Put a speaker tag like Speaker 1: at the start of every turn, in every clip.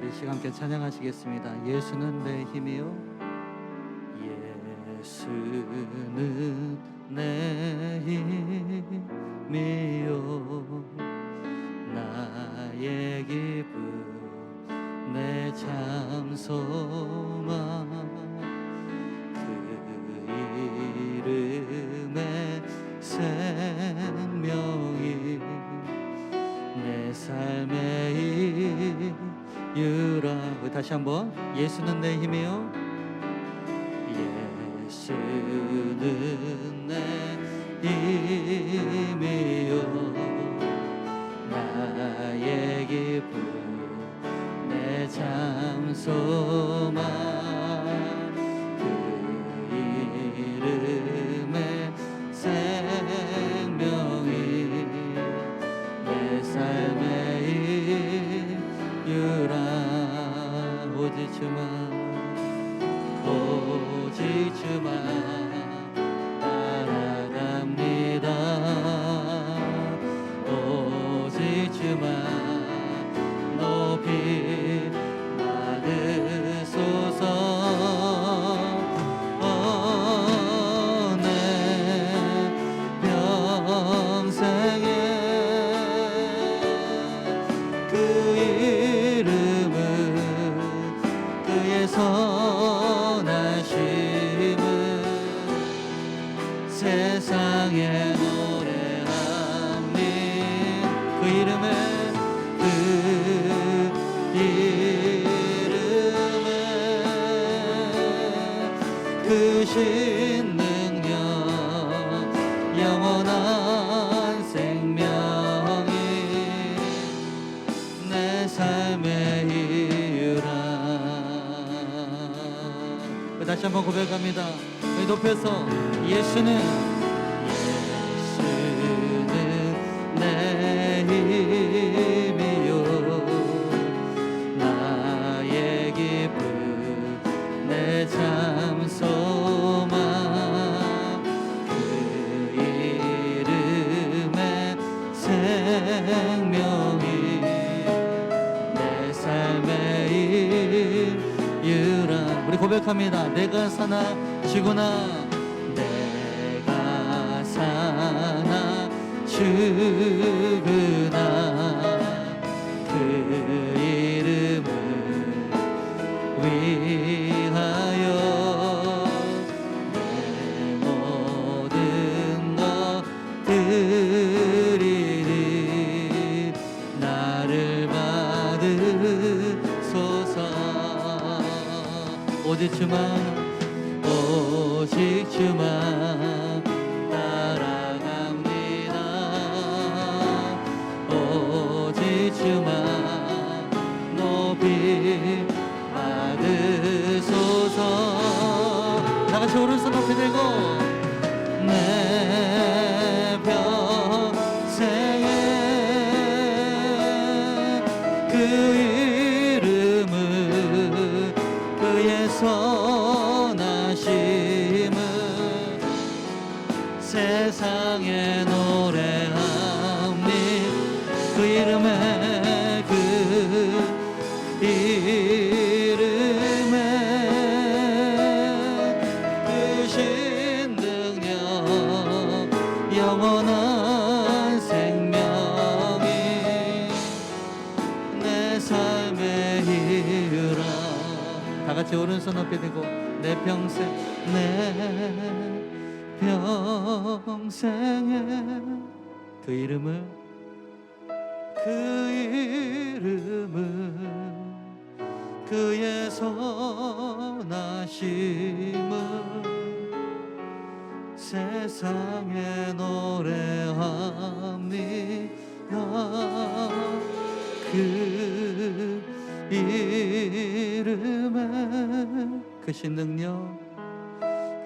Speaker 1: 우리 시간 함께 찬양하시겠습니다. 예수는 내 힘이요, 예수는 내 힘이요, 나의 기쁨 내 참 소망, 그 이름의 생명이 내 삶의 이유라. 다시 한번. 예수는 내 힘이요, 예수는 내 힘이요, 나의 기쁨 내 참 소망, 그 이름의 생명이 내 삶의 이유라. 오직 주만, 오직 주만 따라갑니다. 오직 주만 높이 받으소서. 내 평생에 그 이름은 그의 선하심은 세상에 노래하니, 그 이름은 크신 능력 영원한 생명이 내 삶의 이유라. 다시 한번 고백합니다. 우리 높여서 예수는 내 힘이요, 나의 기쁨 내 참 소망, 그 이름의 생명이 내 삶의 이유라. 우리 고백합니다. 내가 사나 죽으나, 내가 사나 죽으나 그 이름을 위하여 내 모든 것 드리리. 나를 받으소서. 오직 주만, 오직 주만 따라갑니다. 오직 주만 높이 받으소서. 다같이 오른손 높이 들고, 내 평생에 그 이름은 그의 선하심은 세상에 노래하니, 그 이름에 그 이름에 크신 능력 영원한 생명이 내 삶의 이유라. 다같이 오른손 높이 들고, 내 평생, 내 평생에 그 이름을, 그 이름은 그의 선하심을 세상에 노래합니다. 그 이름에 크신 능력,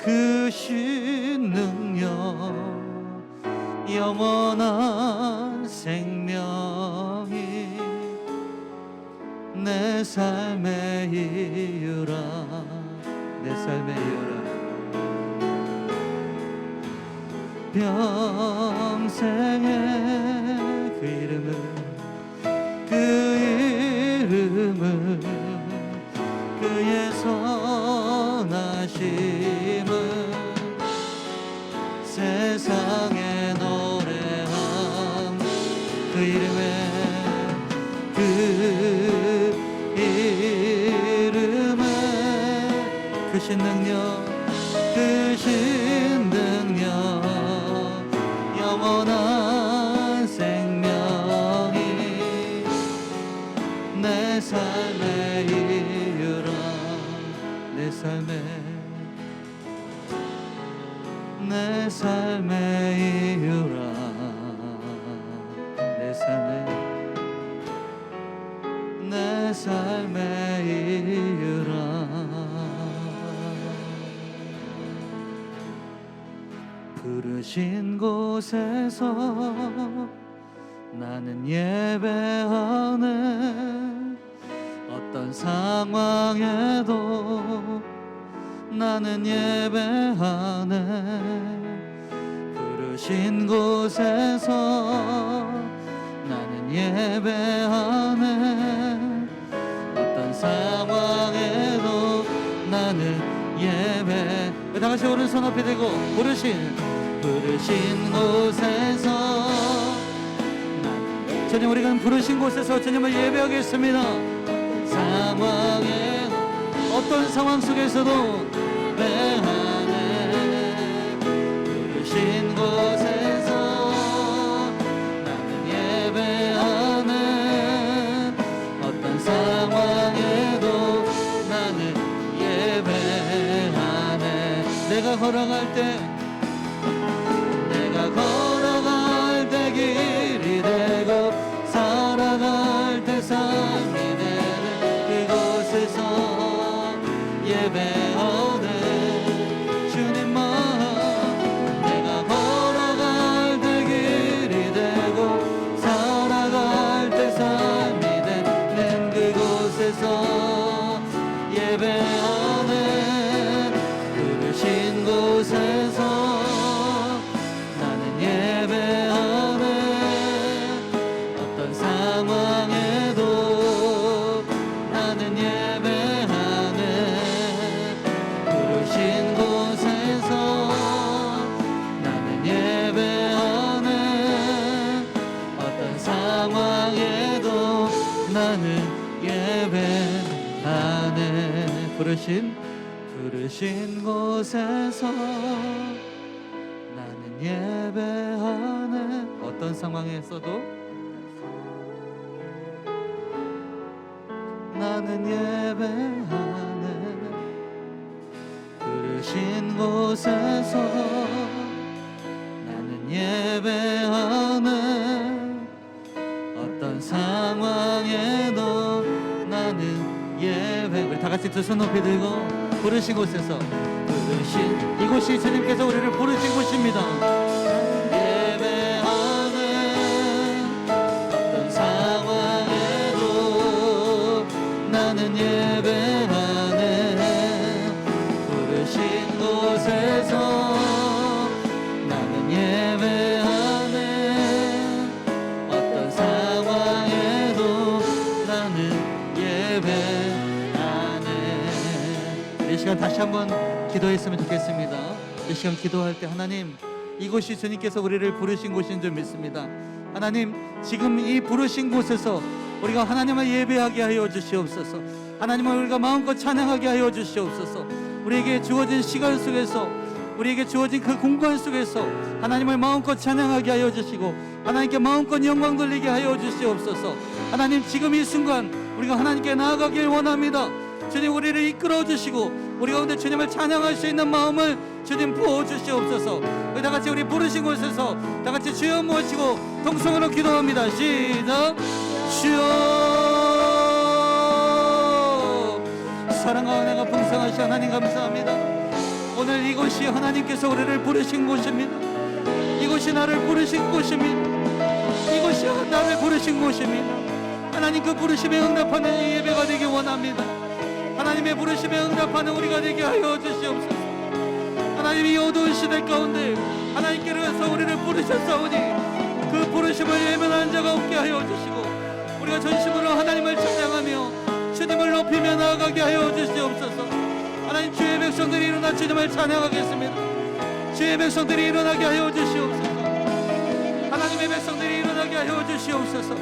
Speaker 1: 크신 능력 영원한 생명이 내 삶의 이유라. 내 삶의 이유라. 평생에 그 이름을 그 이름에 크신 능력 크신 능력 영원한 생명이 내 삶의 이유라 내 삶의 이유라 내 삶의 이유라 부르신 곳에서 나는 예배하네 어떤 상황에도 나는 예배하네 부르신 곳에서 나는 예배하네 어떤 상황에도 나는 예배 다 같이 오른손 앞에 대고 부르신 곳에서 주님 우리가 부르신 곳에서 주님을 예배하겠습니다 상황에 어떤 상황 속에서도 예배하네 부르신 곳에서 나는 예배하네 어떤 상황에도 나는 예배하네 내가 걸어갈 때 길이 되고 살아갈 때 삶이 되는 그곳에서 예배하네 주님만 내가 걸어갈 때 길이 되고 살아갈 때 삶이 되는 그곳에서 예배하네 부르신 곳에서 나는 예배하네 어떤 상황에도 나는 예배하네 부르신 곳에서 나는 예배하네 어떤 상황에도 나는 예배하네 부르신 곳에서 예배하네 어떤 상황에서도 나는 예배하네 부르신 곳에서 나는 예배하네 어떤 상황에도 나는 예배 우리 다 같이 두 손 높이 들고 부르신 곳에서 이곳이 주님께서 우리를 부르신 곳입니다 예배하는 어떤 상황에도 나는 예배하네 부르신 곳에서 나는 예배하네 어떤 상황에도 나는 예배하네 이 시간 다시 한번 기도했으면 좋겠습니다. 이 시간 기도할 때 하나님 이곳이 주님께서 우리를 부르신 곳인 줄 믿습니다. 하나님 지금 이 부르신 곳에서 우리가 하나님을 예배하게 하여 주시옵소서 하나님을 우리가 마음껏 찬양하게 하여 주시옵소서 우리에게 주어진 시간 속에서 우리에게 주어진 그 공간 속에서 하나님을 마음껏 찬양하게 하여 주시고 하나님께 마음껏 영광 돌리게 하여 주시옵소서 하나님 지금 이 순간 우리가 하나님께 나아가길 원합니다. 주님 우리를 이끌어 주시고 우리 가운데 주님을 찬양할 수 있는 마음을 주님 부어주시옵소서 다 같이 우리 부르신 곳에서 다 같이 주여 모시고 통성으로 기도합니다. 시작 주여 사랑과 은혜가 풍성하신 하나님 감사합니다. 오늘 이곳이 하나님께서 우리를 부르신 곳입니다. 이곳이 나를 부르신 곳입니다. 이곳이 나를 부르신 곳입니다. 하나님 그 부르심에 응답하는 이 예배가 되길 원합니다. 하나님의 부르심에 응답하는 우리가 되게 하여 주시옵소서. 하나님 이 어두운 시대 가운데 하나님께서 우리를 부르셨사오니 그 부르심을 예면한 자가 없게 하여 주시고 우리가 전심으로 하나님을 찬양하며 주님을 높이며 나아가게 하여 주시옵소서. 하나님 주의 백성들이 일어나 주님을 찬양하겠습니다. 주의 백성들이 일어나게 하여 주시옵소서. 하나님의 백성들이 일어나게 하여 주시옵소서.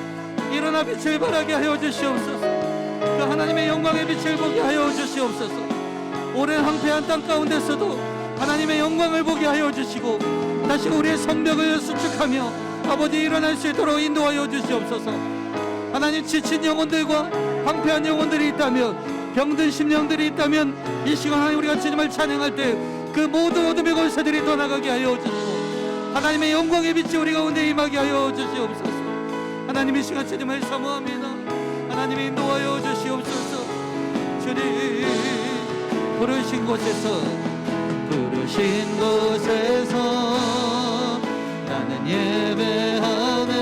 Speaker 1: 일어나 빛을 발하게 하여 주시옵소서. 그 하나님의 영광의 빛을 보게 하여 주시옵소서. 오랜 황폐한 땅 가운데서도 하나님의 영광을 보게 하여 주시고 다시 우리의 성벽을 수축하며 아버지 일어날 수 있도록 인도하여 주시옵소서. 하나님, 지친 영혼들과 황폐한 영혼들이 있다면, 병든 심령들이 있다면 이 시간 하나님 우리가 주님을 찬양할 때 그 모든 어둠의 권세들이 떠나가게 하여 주시고 하나님의 영광의 빛이 우리 가운데 임하게 하여 주시옵소서. 하나님, 이 시간 주님을 사모합니다. 하나님이 인도하여 주시옵소서. 주님, 부르신 곳에서 나는 예배하네.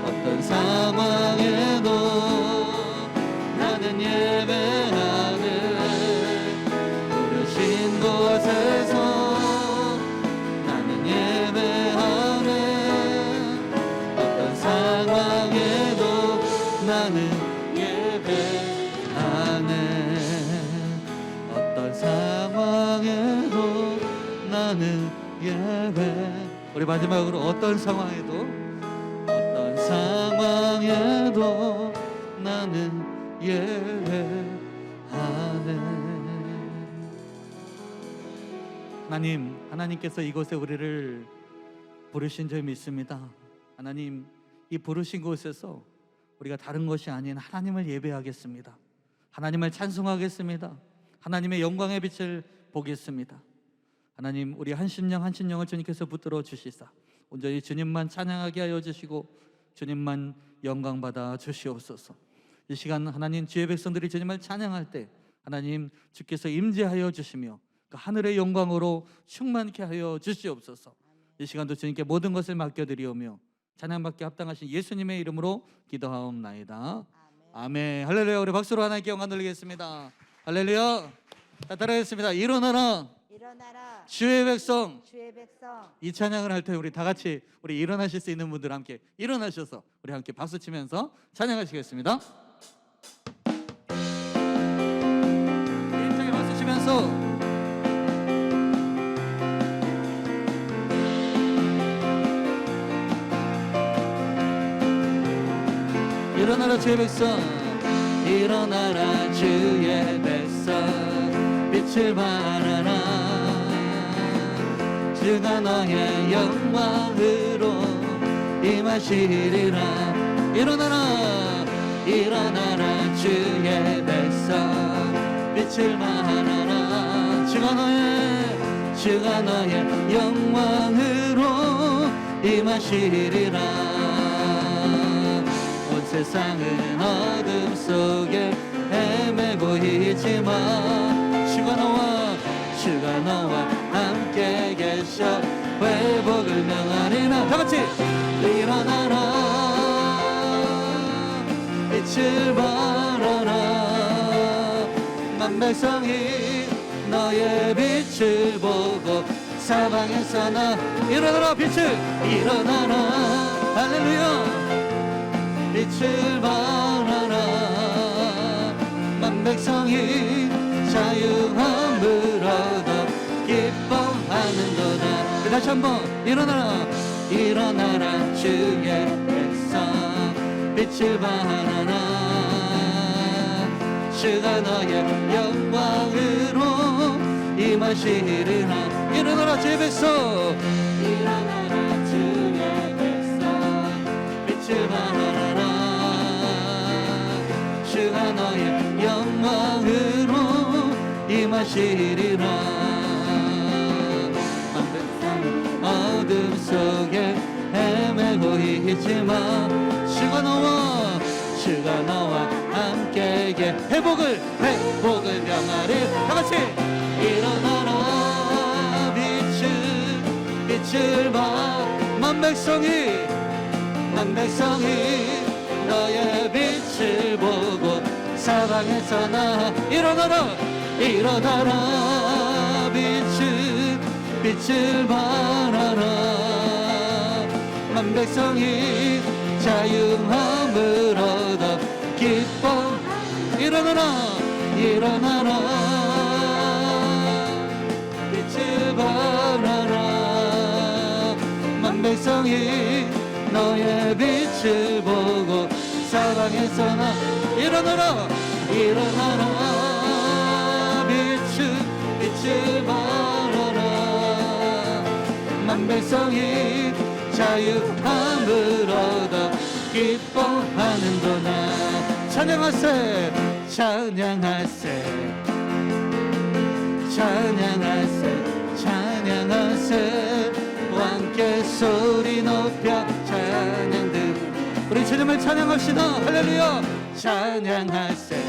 Speaker 1: 어떤 상황에도 나는 예배하네. 부르신 곳에서 나는 예배하네. 어떤 상황에도 나는 예배하네. 어떤 상황에도 나는 예배. 우리 마지막으로 어떤 상황에도 나는 예배하네. 하나님께서 이곳에 우리를 부르신 줄 믿습니다. 하나님, 이 부르신 곳에서 우리가 다른 것이 아닌 하나님을 예배하겠습니다. 하나님을 찬송하겠습니다. 하나님의 영광의 빛을 보겠습니다. 하나님, 우리 한 심령을 주님께서 붙들어 주시사 온전히 주님만 찬양하게 하여 주시고 주님만 영광 받아 주시옵소서. 이 시간 하나님, 주의 백성들이 주님을 찬양할 때 하나님 주께서 임재하여 주시며 그 하늘의 영광으로 충만케 하여 주시옵소서. 이 시간도 주님께 모든 것을 맡겨드리오며 찬양받기 합당하신 예수님의 이름으로 기도하옵나이다. 아멘. 할렐루야. 우리 박수로 하나님께 영광 돌리겠습니다. 할렐루야. 따라하겠습니다. 일어나라 주의 백성. 이 찬양을 할 때 우리 다 같이 우리 일어나실 수 있는 분들 함께 일어나셔서 우리 함께 박수 치면서 찬양하시겠습니다. 힘차게 박수 치면서 일어나라 주의 백성. 일어나라 주의 백성. 빛을 발하라. 주가 너의 영광으로 임하시리라. 일어나라 주의 백성. 빛을 발하라. 주가 너의 영광으로 임하시리라. 온 세상은 어둠 속에 헤매고 있지만 주가 너와 함께 계셔 회복을 명하리라. 다같이 일어나라. 빛을 발하라. 만백성이 너의 빛을 보고 사방에서 나 일어나라. 일어나라. 할렐루야. 빛을 발하라. 만백성이 자유함을 얻어 기뻐하는도다. 다시 한번 일어나라 주의 백성. 빛을 발하라. 주가 너의 영광으로 임하시리라. 일어나라 주의 백성. 일어나라 주의 백성. 빛을 발하라. 주가 너의 영광으로 임하시리라. 어둠 속에 헤매고 있지만 주가 너와 함께 회복을 명하리. 다같이 일어나라. 빛을 봐. 만백성이 너의 빛을 보고 사방에서 나 일어나라. 빛을 발하라. 만백성이 자유함을 얻어 기뻐. 일어나라. 빛을 발하라. 만백성이 너의 빛을 보고 사방에서 나 일어나라 빛을 발하라 만 백성이 자유함을 얻어 기뻐하는도다 찬양하세 함께 소리 높여 찬양들 우리 주님을 찬양합시다 할렐루야 찬양하세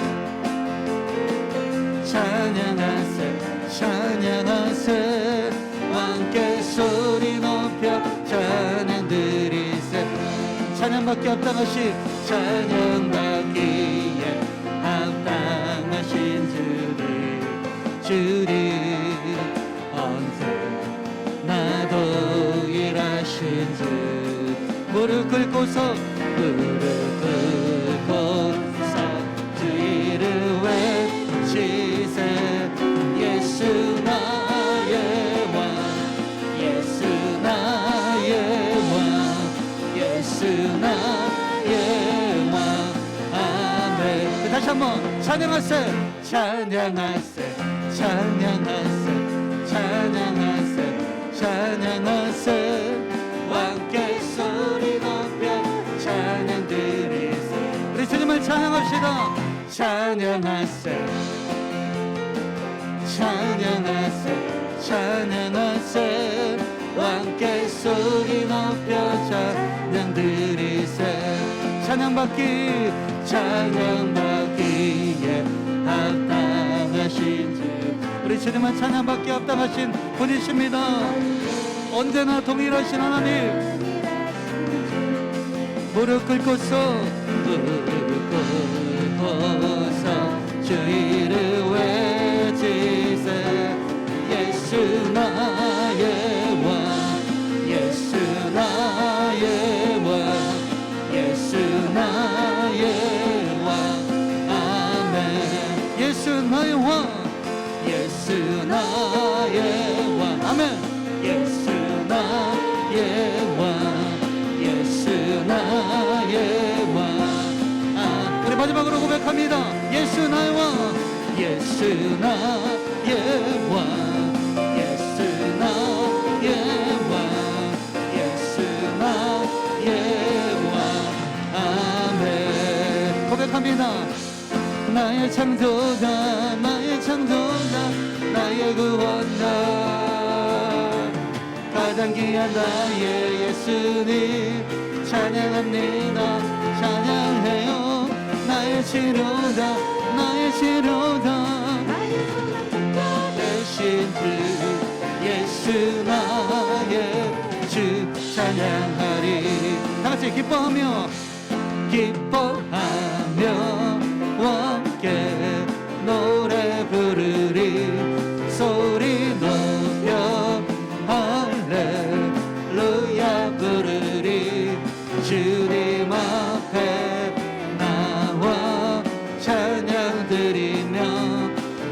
Speaker 1: 함께 소리 높여 찬양 드리세 찬양받기 합당하신 찬양받기에 합당하신 주리 언제 나도 일하신 주 무릎 꿇고서 주 이름 외치세 예수 나의 왕 아멘 다시 한번 찬양하세 함께 소리 높여 찬양 드리세 우리 주님을 찬양합시다 찬양하세 함께 소리 높여 찬양 드리세 찬양받기에 합당하신 주 우리 주님은 찬양받기에 합당하신 분이십니다 언제나 동일하신 하나님 무릎 꿇고서 주 이름 외치세 예수 나의 왕 아멘 예수 나의 왕 아멘 예수 나의 왕 우리 마지막으로 고백합니다 예수 나의 왕 아멘 고백합니다 나의 창조자 나의 구원자 가장 귀한 나의 예수님 찬양합니다 찬양해요 나의 치료다 대신 주 예수 나의 주 찬양하리 다같이 기뻐하며 함께 노래 부르리 소리 높여 할렐루야 부르리 주님 앞에 나와 찬양 드리며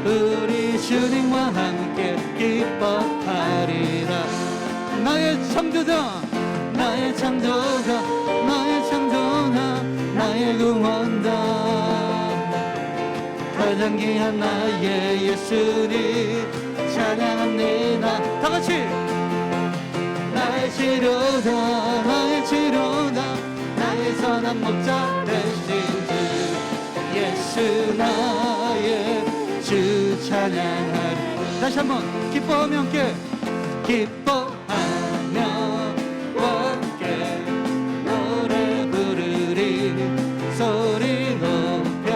Speaker 1: 우리 주님과 함께 기뻐하리라 나의 창조자 나의 구원자 가장 귀한 나의 예수님 찬양합니다 다같이 나의 치료다 나의 선한 목자 되신 주 예수 나의 주 찬양하리 다시 한번 기뻐하며 함께 노래 부르리 소리 높여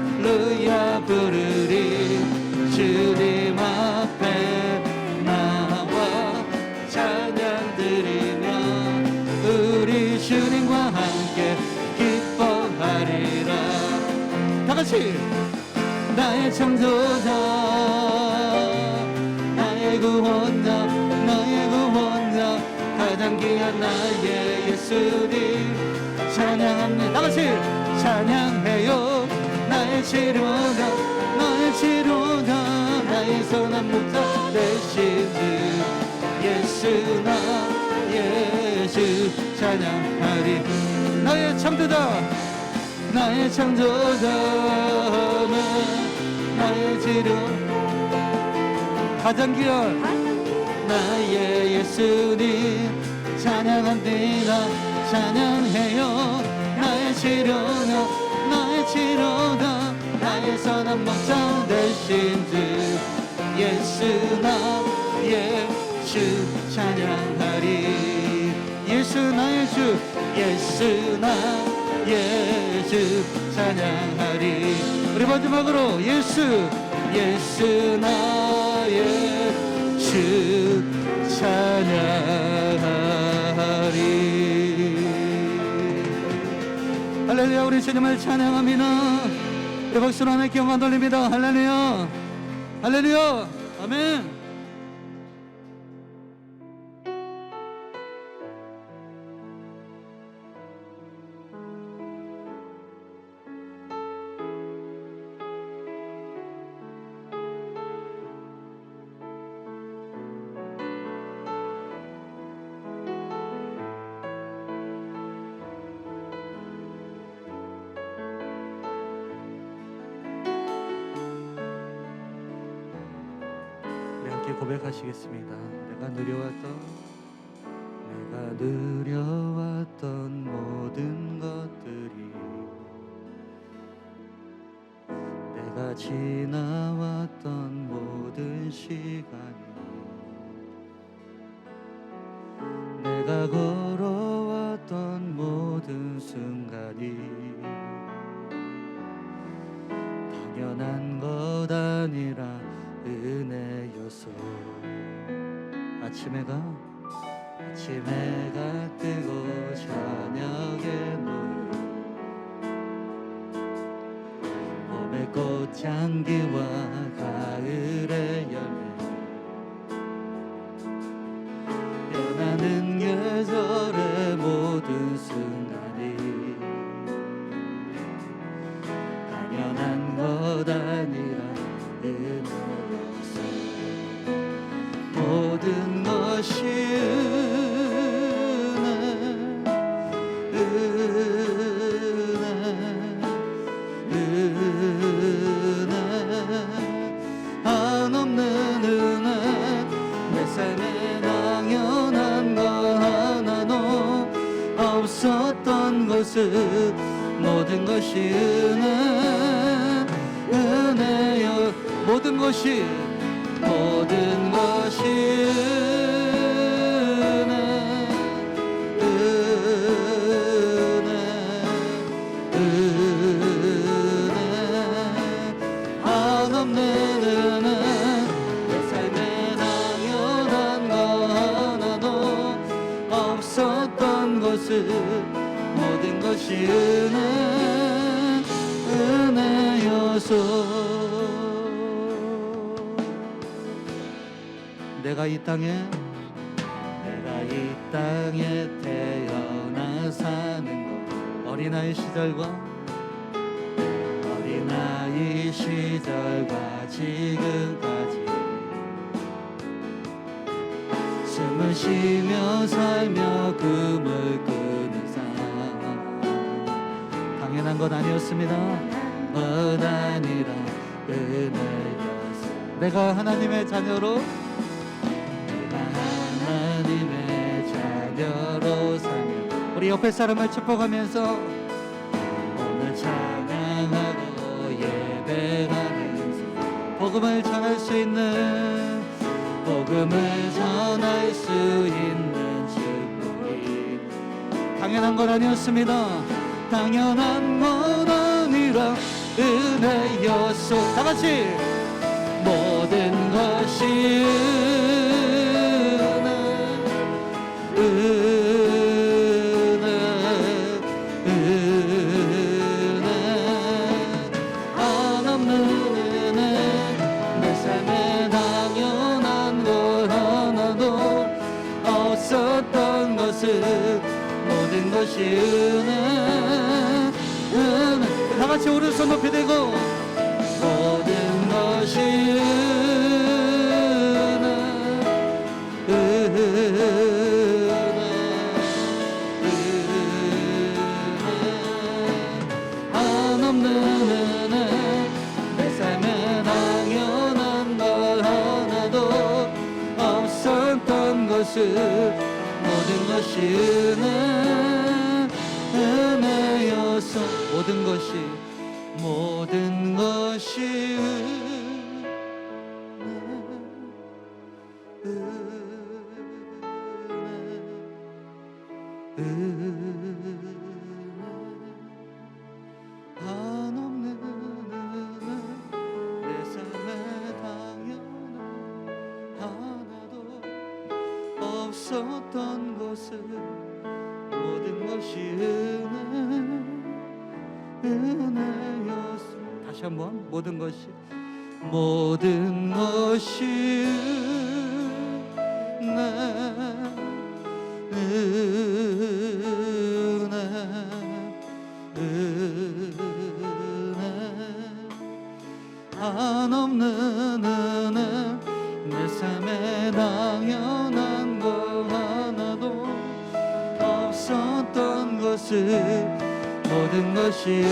Speaker 1: 할렐루야 부르리 주님 앞에 나와 찬양 드리며 우리 주님과 함께 기뻐하리라 다같이 나의 창조자 나의 구원자 가장 귀한 나의 예수님 찬양합니다 다같이 찬양해요 나의 치료다 나의 선한 목자 되신 주 예수 나의 찬양하리. 나의 창조자, 나의 창조자는 나의 지름 가장 귀한 나의 예수님 찬양합니다. 찬양해요. 나의 치료다, 나의 치료다, 나의 선한 목자 되신 주 예수, 나 예수 찬양하리. 예수 나의 주, 예수 나 예수 찬양하리. 우리 마지막으로 예수, 예수 나의 주 찬양하리. 할렐루야. 우리 주님을 찬양합니다. 우리 박수로 하나님께 영광 돌립니다. 할렐루야, 할렐루야, 아멘. 고백하시겠습니다. 내가 누려왔던 모든 것들이, 내가 지나왔던 모든 시간이, 내가 걸어왔던 모든 순간이 당연한 것 아니라 은혜여서 아침해가 뜨고 저녁에 놓여 봄의 꽃향기와 가을의 열매 변하는 계절의 모든 순간이 당연한 것 아니라 은혜여서 모든 것이 은혜 한없는 은혜. 내 삶에 당연한 것 하나도 없었던 것은 모든 것이 은혜여. 모든 것이 한없는 은혜. 내 삶에 당연한 것 하나도 없었던 것은 모든 것이 은혜여서. 내가 이 땅에 태어나 사는 것, 어린아이 시절과 지금까지 숨을 쉬며 살며 꿈을 꾸는 삶 당연한 것 아니었습니다. 것 아니라 은혜였어. 내가 하나님의 자녀로 살며 우리 옆에 사람을 축복하면서 오늘 찬양하고 예배하면서 복음을 전할 수 있는 축복이 당연한 건 아니었습니다. 당연한 건 아니라 은혜였소. 다 같이 모든 것이 한없는 은혜. 내 삶에 당연한 것 하나도 없었던 것은 모든 것이 은혜. 다 같이 오른손 높이 들고 모든 것이 은혜. 한없는 은혜 내 삶에 당연한 걸 하나도 없었던 것을 모든 것이 은혜여서 모든 것이 한없는 은혜 내 삶에 당연한 하나도 없었던 것을 모든 것이 은혜였어. 다시 한번 모든 것이 은혜 한없는 은혜 내 삶에 당연한 거 하나도 없었던 것을 모든 것이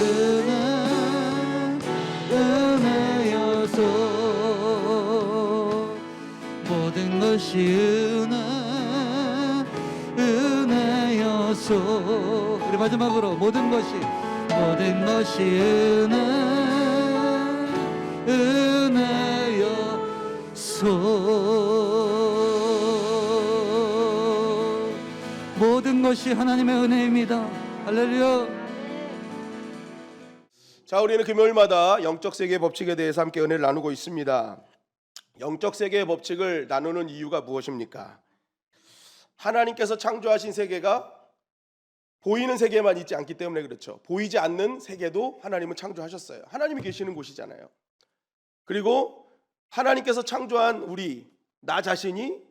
Speaker 1: 은혜여서 모든 것이 은혜여서 우리 마지막으로 모든 것이 은혜여서 모든 것이 하나님의 은혜입니다. 할렐루야.
Speaker 2: 자, 우리는 금요일마다 영적 세계의 법칙에 대해서 함께 은혜를 나누고 있습니다. 영적 세계의 법칙을 나누는 이유가 무엇입니까? 하나님께서 창조하신 세계가 보이는 세계만 있지 않기 때문에 그렇죠. 보이지 않는 세계도 하나님은 창조하셨어요. 하나님이 계시는 곳이잖아요. 그리고 하나님께서 창조한 나 자신이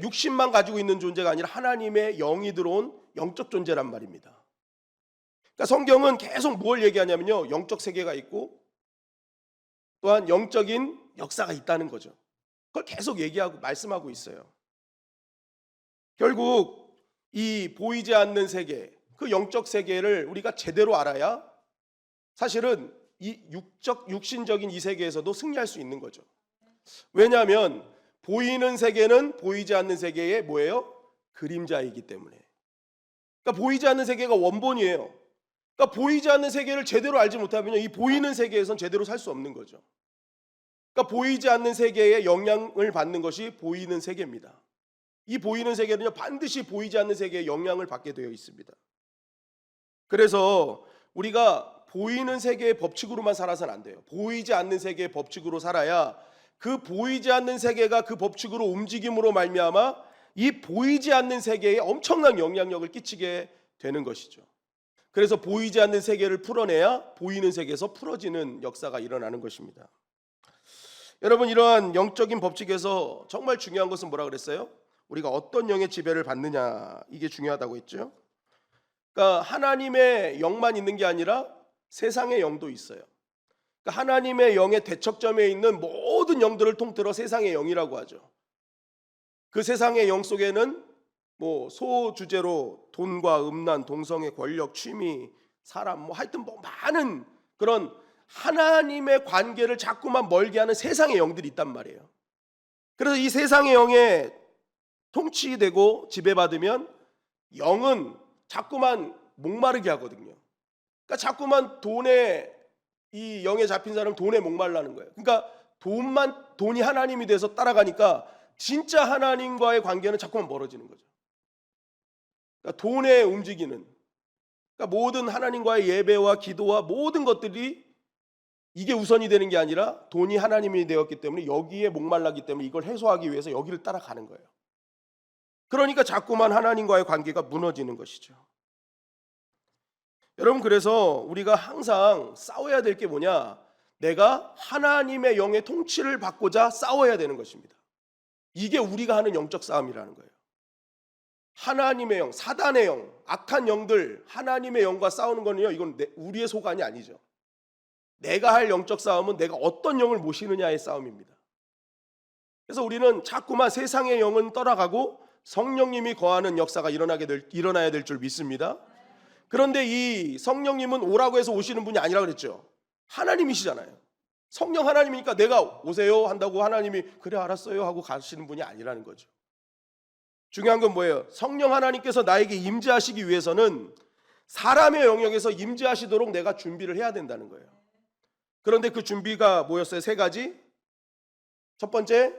Speaker 2: 육신만 가지고 있는 존재가 아니라 하나님의 영이 들어온 영적 존재란 말입니다. 그러니까 성경은 계속 뭘 얘기하냐면요, 영적 세계가 있고 또한 영적인 역사가 있다는 거죠. 그걸 계속 얘기하고 말씀하고 있어요. 결국 이 보이지 않는 세계, 그 영적 세계를 우리가 제대로 알아야 사실은 이 육신적인 이 세계에서도 승리할 수 있는 거죠. 왜냐하면 보이는 세계는 보이지 않는 세계의 뭐예요? 그림자이기 때문에. 그러니까 보이지 않는 세계가 원본이에요. 그러니까 보이지 않는 세계를 제대로 알지 못하면 이 보이는 세계에선 제대로 살 수 없는 거죠. 그러니까 보이지 않는 세계에 영향을 받는 것이 보이는 세계입니다. 이 보이는 세계는요, 반드시 보이지 않는 세계에 영향을 받게 되어 있습니다. 그래서 우리가 보이는 세계의 법칙으로만 살아서는 안 돼요. 보이지 않는 세계의 법칙으로 살아야 그 보이지 않는 세계가 그 법칙으로 움직임으로 말미암아 이 보이지 않는 세계에 엄청난 영향력을 끼치게 되는 것이죠. 그래서 보이지 않는 세계를 풀어내야 보이는 세계에서 풀어지는 역사가 일어나는 것입니다. 여러분, 이러한 영적인 법칙에서 정말 중요한 것은 뭐라 그랬어요? 우리가 어떤 영의 지배를 받느냐, 이게 중요하다고 했죠. 그러니까 하나님의 영만 있는 게 아니라 세상의 영도 있어요. 그러니까 하나님의 영의 대척점에 있는 모든 영들을 통틀어 세상의 영이라고 하죠. 그 세상의 영 속에는 소주제로 돈과 음란, 동성애, 권력, 취미, 사람, 하여튼 많은 그런 하나님의 관계를 자꾸만 멀게 하는 세상의 영들이 있단 말이에요. 그래서 이 세상의 영에 통치되고 지배받으면 영은 자꾸만 목마르게 하거든요. 그러니까 자꾸만 이 영에 잡힌 사람은 돈에 목말라는 거예요. 그러니까 돈이 하나님이 돼서 따라가니까 진짜 하나님과의 관계는 자꾸만 멀어지는 거죠. 그러니까 돈에 움직이는, 그러니까 모든 하나님과의 예배와 기도와 모든 것들이 이게 우선이 되는 게 아니라 돈이 하나님이 되었기 때문에 여기에 목말랐기 때문에 이걸 해소하기 위해서 여기를 따라가는 거예요. 그러니까 자꾸만 하나님과의 관계가 무너지는 것이죠. 여러분, 그래서 우리가 항상 싸워야 될 게 뭐냐? 내가 하나님의 영의 통치를 받고자 싸워야 되는 것입니다. 이게 우리가 하는 영적 싸움이라는 거예요. 하나님의 영, 사단의 영, 악한 영들, 하나님의 영과 싸우는 거는요, 이건 우리의 소관이 아니죠. 내가 할 영적 싸움은 내가 어떤 영을 모시느냐의 싸움입니다. 그래서 우리는 자꾸만 세상의 영은 떠나가고 성령님이 거하는 역사가 일어나야 될 줄 믿습니다. 그런데 이 성령님은 오라고 해서 오시는 분이 아니라 그랬죠. 하나님이시잖아요. 성령 하나님이니까 내가 오세요 한다고 하나님이 그래 알았어요 하고 가시는 분이 아니라는 거죠. 중요한 건 뭐예요? 성령 하나님께서 나에게 임재하시기 위해서는 사람의 영역에서 임재하시도록 내가 준비를 해야 된다는 거예요. 그런데 그 준비가 뭐였어요? 세 가지. 첫 번째,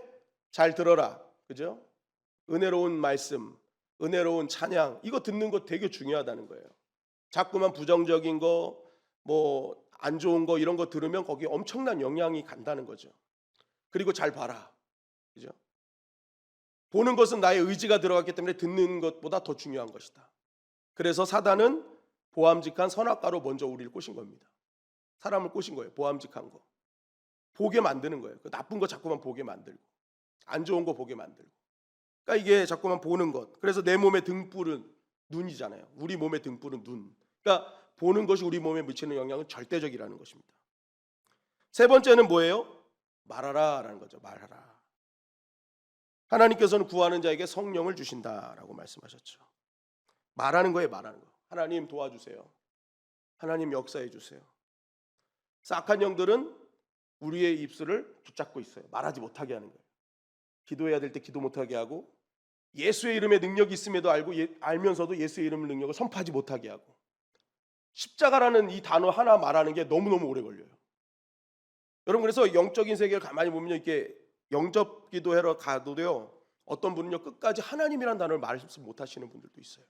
Speaker 2: 잘 들어라. 그죠? 은혜로운 말씀, 은혜로운 찬양, 이거 듣는 거 되게 중요하다는 거예요. 자꾸만 부정적인 거, 뭐 안 좋은 거 이런 거 들으면 거기에 엄청난 영향이 간다는 거죠. 그리고 잘 봐라. 그죠? 보는 것은 나의 의지가 들어갔기 때문에 듣는 것보다 더 중요한 것이다. 그래서 사단은 보암직한 선악과로 먼저 우리를 꼬신 겁니다. 사람을 꼬신 거예요. 보암직한 거. 보게 만드는 거예요. 나쁜 거 자꾸만 보게 만들고 안 좋은 거 보게 만들고. 그러니까 이게 자꾸만 보는 것. 그래서 내 몸의 등불은 눈이잖아요. 우리 몸의 등불은 눈. 그러니까 보는 것이 우리 몸에 미치는 영향은 절대적이라는 것입니다. 세 번째는 뭐예요? 말하라라는 거죠. 말하라. 하나님께서는 구하는 자에게 성령을 주신다라고 말씀하셨죠. 말하는 거예요. 말하는 거. 하나님 도와주세요. 하나님 역사해 주세요. 악한 영들은 우리의 입술을 붙잡고 있어요. 말하지 못하게 하는 거예요. 기도해야 될 때 기도 못하게 하고, 예수의 이름에 능력이 있음에도 알면서도 예수의 이름 능력을 선포하지 못하게 하고, 십자가라는 이 단어 하나 말하는 게 너무너무 오래 걸려요. 여러분, 그래서 영적인 세계를 가만히 보면 이렇게 영접 기도하러 가도요, 어떤 분은요 끝까지 하나님이라는 단어를 말씀 못하시는 분들도 있어요.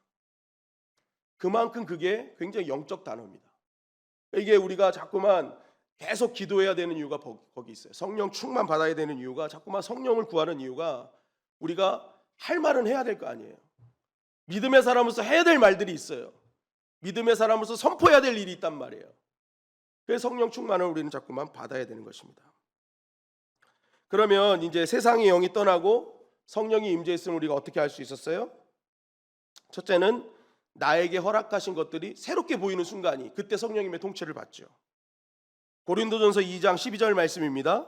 Speaker 2: 그만큼 그게 굉장히 영적 단어입니다. 이게 우리가 자꾸만 계속 기도해야 되는 이유가 거기 있어요. 성령 충만 받아야 되는 이유가, 자꾸만 성령을 구하는 이유가, 우리가 할 말은 해야 될 거 아니에요. 믿음의 사람으로서 해야 될 말들이 있어요. 믿음의 사람으로서 선포해야 될 일이 있단 말이에요. 그래서 성령 충만을 우리는 자꾸만 받아야 되는 것입니다. 그러면 이제 세상의 영이 떠나고 성령이 임재했으면 우리가 어떻게 할 수 있었어요? 첫째는 나에게 허락하신 것들이 새롭게 보이는 순간이, 그때 성령님의 통치를 받죠. 고린도전서 2장 12절 말씀입니다.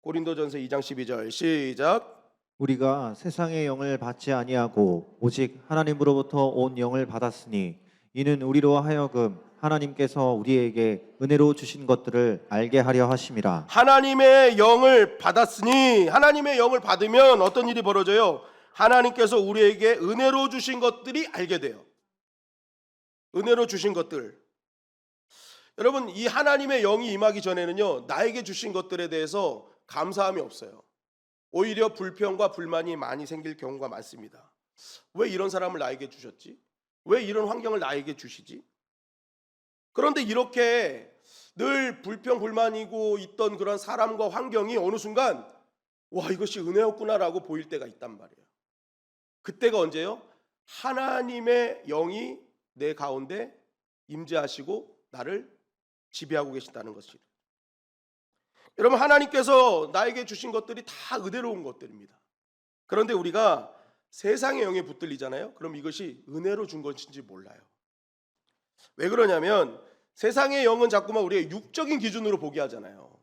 Speaker 2: 고린도전서 2장 12절 시작.
Speaker 3: 우리가 세상의 영을 받지 아니하고 오직 하나님으로부터 온 영을 받았으니 이는 우리로 하여금 하나님께서 우리에게 은혜로 주신 것들을 알게 하려 하심이라.
Speaker 2: 하나님의 영을 받았으니, 하나님의 영을 받으면 어떤 일이 벌어져요? 하나님께서 우리에게 은혜로 주신 것들이 알게 돼요. 은혜로 주신 것들. 여러분, 이 하나님의 영이 임하기 전에는요, 나에게 주신 것들에 대해서 감사함이 없어요. 오히려 불평과 불만이 많이 생길 경우가 많습니다. 왜 이런 사람을 나에게 주셨지? 왜 이런 환경을 나에게 주시지? 그런데 이렇게 늘 불평 불만이고 있던 그런 사람과 환경이 어느 순간 와, 이것이 은혜였구나라고 보일 때가 있단 말이에요. 그때가 언제요? 하나님의 영이 내 가운데 임재하시고 나를 지배하고 계신다는 것이죠. 여러분, 하나님께서 나에게 주신 것들이 다 은혜로운 것들입니다. 그런데 우리가 세상의 영에 붙들리잖아요. 그럼 이것이 은혜로 준 것인지 몰라요. 왜 그러냐면 세상의 영은 자꾸만 우리의 육적인 기준으로 보게 하잖아요.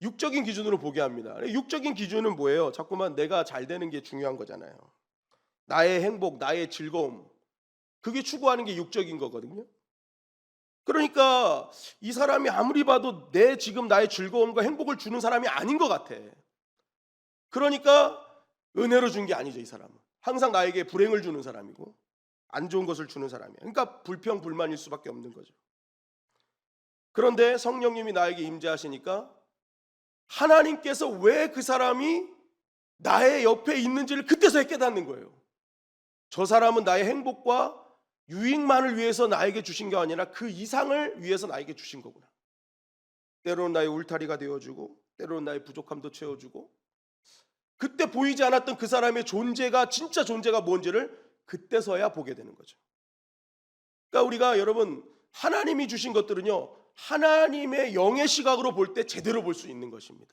Speaker 2: 육적인 기준으로 보게 합니다. 육적인 기준은 뭐예요? 자꾸만 내가 잘 되는 게 중요한 거잖아요. 나의 행복, 나의 즐거움, 그게 추구하는 게 육적인 거거든요. 그러니까 이 사람이 아무리 봐도 내 지금 나의 즐거움과 행복을 주는 사람이 아닌 것 같아. 그러니까 은혜로 준 게 아니죠. 이 사람은 항상 나에게 불행을 주는 사람이고 안 좋은 것을 주는 사람이에요. 그러니까 불평 불만일 수밖에 없는 거죠. 그런데 성령님이 나에게 임재하시니까 하나님께서 왜 그 사람이 나의 옆에 있는지를 그때서야 깨닫는 거예요. 저 사람은 나의 행복과 유익만을 위해서 나에게 주신 게 아니라 그 이상을 위해서 나에게 주신 거구나. 때로는 나의 울타리가 되어주고, 때로는 나의 부족함도 채워주고, 그때 보이지 않았던 그 사람의 존재가, 진짜 존재가 뭔지를 그때서야 보게 되는 거죠. 그러니까 우리가, 여러분, 하나님이 주신 것들은요, 하나님의 영의 시각으로 볼 때 제대로 볼 수 있는 것입니다.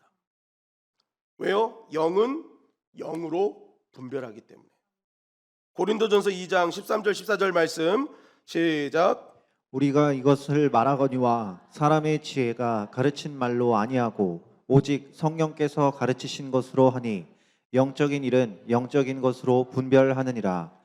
Speaker 2: 왜요? 영은 영으로 분별하기 때문에. 고린도전서 2장 13절 14절 말씀 시작.
Speaker 3: 우리가 이것을 말하거니와 사람의 지혜가 가르친 말로 아니하고 오직 성령께서 가르치신 것으로 하니 영적인 일은 영적인 것으로 분별하느니라.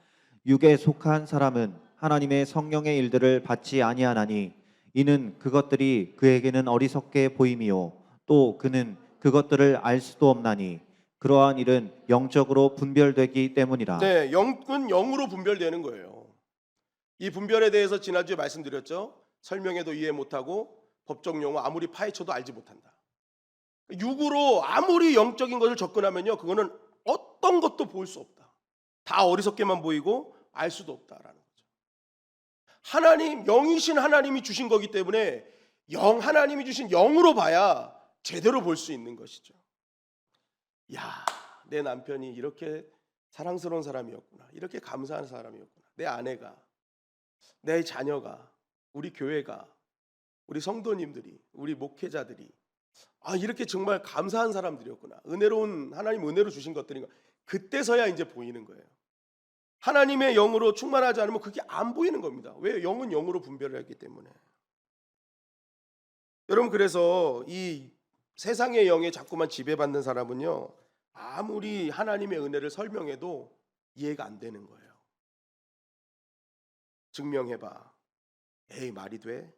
Speaker 3: 육에 속한 사람은 하나님의 성령의 일들을 받지 아니하나니 이는 그것들이 그에게는 어리석게 보임이요 또 그는 그것들을 알 수도 없나니 그러한 일은 영적으로 분별되기 때문이라.
Speaker 2: 네, 영은 영으로 분별되는 거예요. 이 분별에 대해서 지난주에 말씀드렸죠. 설명해도 이해 못하고 법적 용어 아무리 파헤쳐도 알지 못한다. 육으로 아무리 영적인 것을 접근하면요, 그거는 어떤 것도 볼 수 없다. 다 어리석게만 보이고 알 수도 없다라는 거죠. 하나님, 영이신 하나님이 주신 거기 때문에 하나님이 주신 영으로 봐야 제대로 볼 수 있는 것이죠. 야, 내 남편이 이렇게 사랑스러운 사람이었구나. 이렇게 감사한 사람이었구나. 내 아내가, 내 자녀가, 우리 교회가, 우리 성도님들이, 우리 목회자들이 이렇게 정말 감사한 사람들이었구나. 은혜로운 하나님 은혜로 주신 것들인가. 그때서야 이제 보이는 거예요. 하나님의 영으로 충만하지 않으면 그게 안 보이는 겁니다. 왜? 영은 영으로 분별을 했기 때문에. 여러분, 그래서 이 세상의 영에 자꾸만 지배받는 사람은요, 아무리 하나님의 은혜를 설명해도 이해가 안 되는 거예요. 증명해봐. 에이, 말이 돼?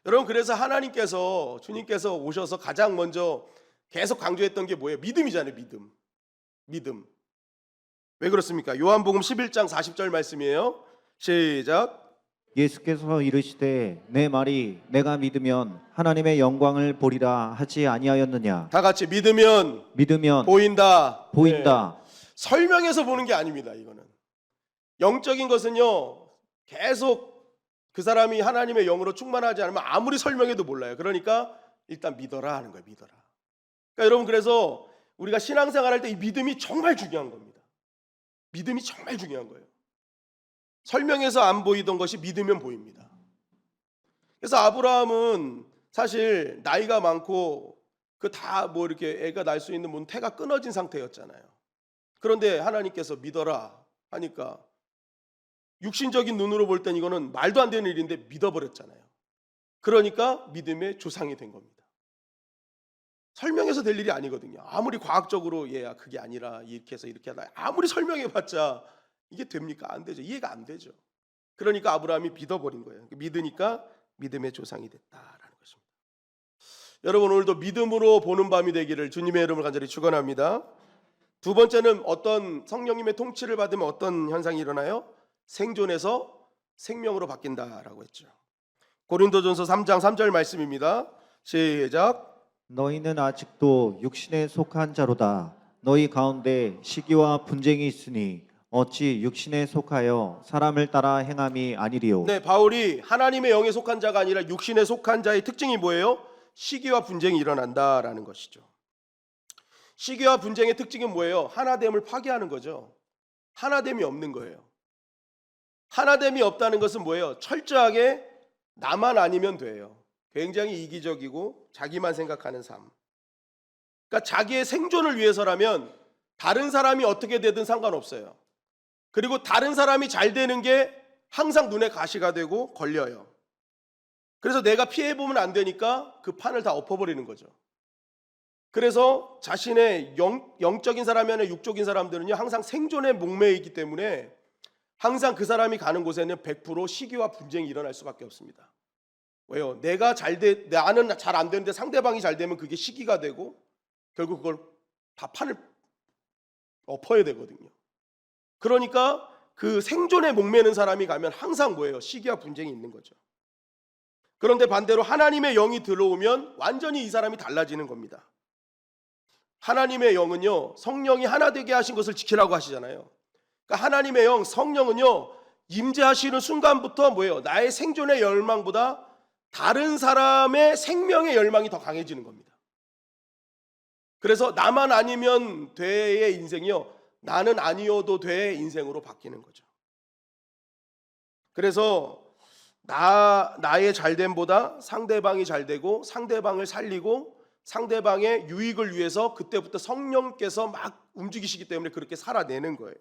Speaker 2: 여러분, 그래서 하나님께서, 주님께서 오셔서 가장 먼저 계속 강조했던 게 뭐예요? 믿음이잖아요. 믿음. 왜 그렇습니까? 요한복음 11장 40절 말씀이에요. 시작.
Speaker 3: 예수께서 이르시되 내 말이 내가 믿으면 하나님의 영광을 보리라 하지 아니하였느냐.
Speaker 2: 다 같이 믿으면 보인다. 네. 설명해서 보는 게 아닙니다. 이거는 영적인 것은요, 계속 그 사람이 하나님의 영으로 충만하지 않으면 아무리 설명해도 몰라요. 그러니까 일단 믿어라 하는 거예요. 믿어라. 그러니까 여러분, 그래서 우리가 신앙생활할 때 이 믿음이 정말 중요한 겁니다. 믿음이 정말 중요한 거예요. 설명해서 안 보이던 것이 믿으면 보입니다. 그래서 아브라함은 사실 나이가 많고 그 다 뭐 이렇게 애가 날 수 있는 태가 끊어진 상태였잖아요. 그런데 하나님께서 믿어라 하니까 육신적인 눈으로 볼 땐 이거는 말도 안 되는 일인데 믿어버렸잖아요. 그러니까 믿음의 조상이 된 겁니다. 설명해서 될 일이 아니거든요. 아무리 과학적으로 얘야 그게 아니라 이렇게 해서 이렇게 하다 아무리 설명해봤자 이게 됩니까? 안 되죠. 이해가 안 되죠. 그러니까 아브라함이 믿어버린 거예요. 믿으니까 믿음의 조상이 됐다라는 것입니다. 여러분, 오늘도 믿음으로 보는 밤이 되기를 주님의 이름으로 간절히 축원합니다. 두 번째는 어떤 성령님의 통치를 받으면 어떤 현상이 일어나요? 생존에서 생명으로 바뀐다라고 했죠. 고린도전서 3장 3절 말씀입니다. 시작.
Speaker 3: 너희는 아직도 육신에 속한 자로다. 너희 가운데 시기와 분쟁이 있으니 어찌 육신에 속하여 사람을 따라 행함이 아니리요.
Speaker 2: 네, 바울이 하나님의 영에 속한 자가 아니라 육신에 속한 자의 특징이 뭐예요? 시기와 분쟁이 일어난다라는 것이죠. 시기와 분쟁의 특징이 뭐예요? 하나됨을 파괴하는 거죠. 하나됨이 없는 거예요. 하나됨이 없다는 것은 뭐예요? 철저하게 나만 아니면 돼요. 굉장히 이기적이고 자기만 생각하는 삶. 그러니까 자기의 생존을 위해서라면 다른 사람이 어떻게 되든 상관없어요. 그리고 다른 사람이 잘 되는 게 항상 눈에 가시가 되고 걸려요. 그래서 내가 피해보면 안 되니까 그 판을 다 엎어버리는 거죠. 그래서 자신의 영적인 사람이 아니라 육적인 사람들은요, 항상 생존에 목매여 있기 때문에 항상 그 사람이 가는 곳에는 100% 시기와 분쟁이 일어날 수밖에 없습니다. 왜요? 나는 잘 안 되는데 상대방이 잘 되면 그게 시기가 되고 결국 그걸 다 판을 엎어야 되거든요. 그러니까 그 생존에 목매는 사람이 가면 항상 뭐예요? 시기와 분쟁이 있는 거죠. 그런데 반대로 하나님의 영이 들어오면 완전히 이 사람이 달라지는 겁니다. 하나님의 영은요, 성령이 하나 되게 하신 것을 지키라고 하시잖아요. 그러니까 하나님의 영, 성령은요, 임재하시는 순간부터 뭐예요? 나의 생존의 열망보다 다른 사람의 생명의 열망이 더 강해지는 겁니다. 그래서 나만 아니면 돼의 인생이요, 나는 아니어도 돼의 인생으로 바뀌는 거죠. 그래서 나의 잘됨보다 상대방이 잘되고 상대방을 살리고 상대방의 유익을 위해서 그때부터 성령께서 막 움직이시기 때문에 그렇게 살아내는 거예요.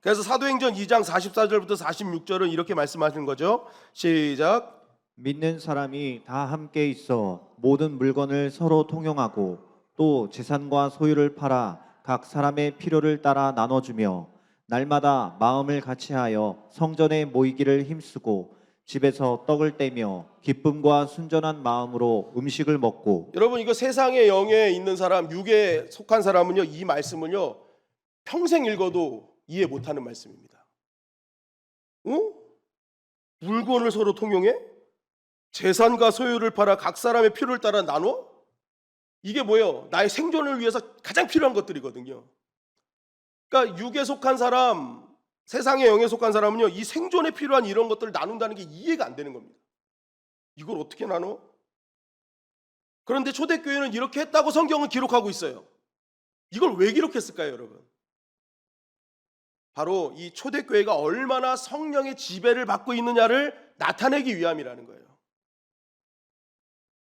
Speaker 2: 그래서 사도행전 2장 44절부터 46절은 이렇게 말씀하시는 거죠. 시작.
Speaker 3: 믿는 사람이 다 함께 있어 모든 물건을 서로 통용하고 또 재산과 소유를 팔아 각 사람의 필요를 따라 나눠주며 날마다 마음을 같이하여 성전에 모이기를 힘쓰고 집에서 떡을 떼며 기쁨과 순전한 마음으로 음식을 먹고.
Speaker 2: 여러분 이거 세상의 영에 있는 사람, 육에 속한 사람은요 이 말씀을요 평생 읽어도 이해 못하는 말씀입니다. 물건을 서로 통용해? 재산과 소유를 팔아 각 사람의 필요를 따라 나눠? 이게 뭐예요? 나의 생존을 위해서 가장 필요한 것들이거든요. 그러니까 육에 속한 사람, 세상의 영에 속한 사람은요 이 생존에 필요한 이런 것들을 나눈다는 게 이해가 안 되는 겁니다. 이걸 어떻게 나눠? 그런데 초대교회는 이렇게 했다고 성경은 기록하고 있어요. 이걸 왜 기록했을까요, 여러분? 바로 이 초대교회가 얼마나 성령의 지배를 받고 있느냐를 나타내기 위함이라는 거예요.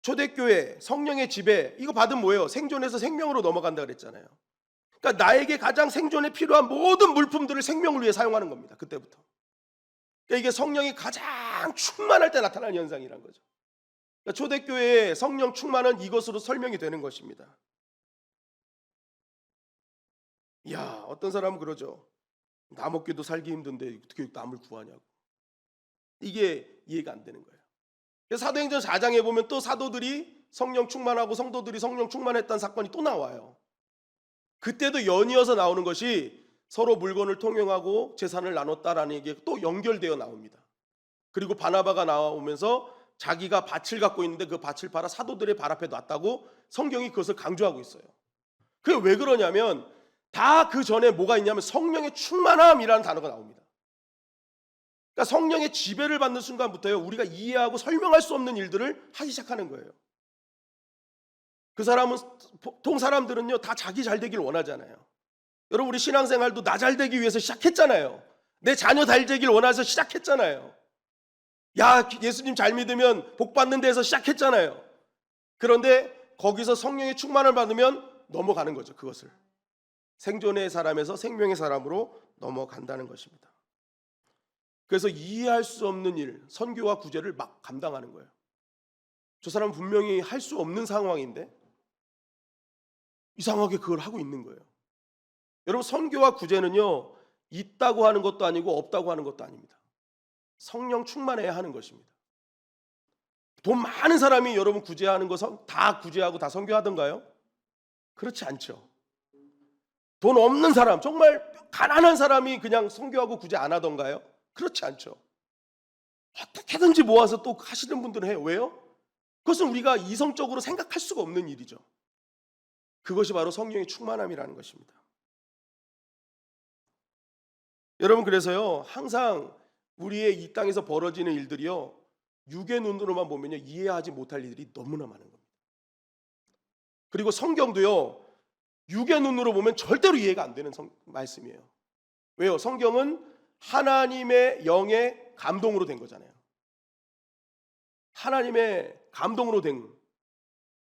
Speaker 2: 초대교회, 성령의 지배, 이거 받으면 뭐예요? 생존에서 생명으로 넘어간다 그랬잖아요. 그러니까 나에게 가장 생존에 필요한 모든 물품들을 생명을 위해 사용하는 겁니다. 그때부터. 그러니까 이게 성령이 가장 충만할 때 나타나는 현상이란 거죠. 그러니까 초대교회의 성령 충만은 이것으로 설명이 되는 것입니다. 이야, 어떤 사람은 그러죠. 나 먹기도 살기 힘든데 어떻게 남을 구하냐고. 이게 이해가 안 되는 거예요. 그래서 사도행전 4장에 보면 또 사도들이 성령 충만하고 성도들이 성령 충만했다는 사건이 또 나와요. 그때도 연이어서 나오는 것이 서로 물건을 통용하고 재산을 나눴다라는 얘기가 또 연결되어 나옵니다. 그리고 바나바가 나오면서 자기가 밭을 갖고 있는데 그 밭을 팔아 사도들의 발 앞에 놨다고 성경이 그것을 강조하고 있어요. 그게 왜 그러냐면 다 그 전에 뭐가 있냐면 성령의 충만함이라는 단어가 나옵니다. 그러니까 성령의 지배를 받는 순간부터요 우리가 이해하고 설명할 수 없는 일들을 하기 시작하는 거예요. 그 사람은 보통 사람들은요 다 자기 잘 되길 원하잖아요. 여러분 우리 신앙생활도 나 잘 되기 위해서 시작했잖아요. 내 자녀 잘 되길 원해서 시작했잖아요. 야 예수님 잘 믿으면 복 받는 데에서 시작했잖아요. 그런데 거기서 성령의 충만을 받으면 넘어가는 거죠. 그것을 생존의 사람에서 생명의 사람으로 넘어간다는 것입니다. 그래서 이해할 수 없는 일, 선교와 구제를 막 감당하는 거예요. 저 사람은 분명히 할 수 없는 상황인데 이상하게 그걸 하고 있는 거예요. 여러분 선교와 구제는요 있다고 하는 것도 아니고 없다고 하는 것도 아닙니다. 성령 충만해야 하는 것입니다. 돈 많은 사람이 여러분 구제하는 거 다 구제하고 다 선교하던가요? 그렇지 않죠. 돈 없는 사람, 정말 가난한 사람이 그냥 선교하고 구제 안 하던가요? 그렇지 않죠. 어떻게든지 모아서 또 하시는 분들은 해요. 왜요? 그것은 우리가 이성적으로 생각할 수가 없는 일이죠. 그것이 바로 성령의 충만함이라는 것입니다. 여러분 그래서요 항상 우리의 이 땅에서 벌어지는 일들이요 육의 눈으로만 보면요 이해하지 못할 일들이 너무나 많은 겁니다. 그리고 성경도요 육의 눈으로 보면 절대로 이해가 안 되는 말씀이에요. 왜요? 성경은 하나님의 영의 감동으로 된 거잖아요. 하나님의 감동으로 된.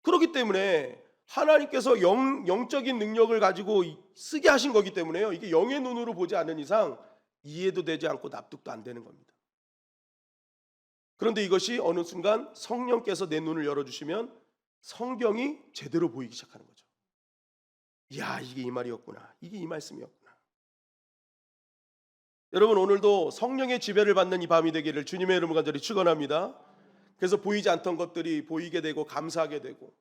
Speaker 2: 그렇기 때문에 하나님께서 영적인 능력을 가지고 쓰게 하신 거기 때문에요. 이게 영의 눈으로 보지 않는 이상 이해도 되지 않고 납득도 안 되는 겁니다. 그런데 이것이 어느 순간 성령께서 내 눈을 열어주시면 성경이 제대로 보이기 시작하는 거죠. 이야, 이게 이 말이었구나. 이게 이 말씀이었구나. 여러분 오늘도 성령의 지배를 받는 이 밤이 되기를 주님의 이름으로 간절히 축원합니다. 그래서 보이지 않던 것들이 보이게 되고 감사하게 되고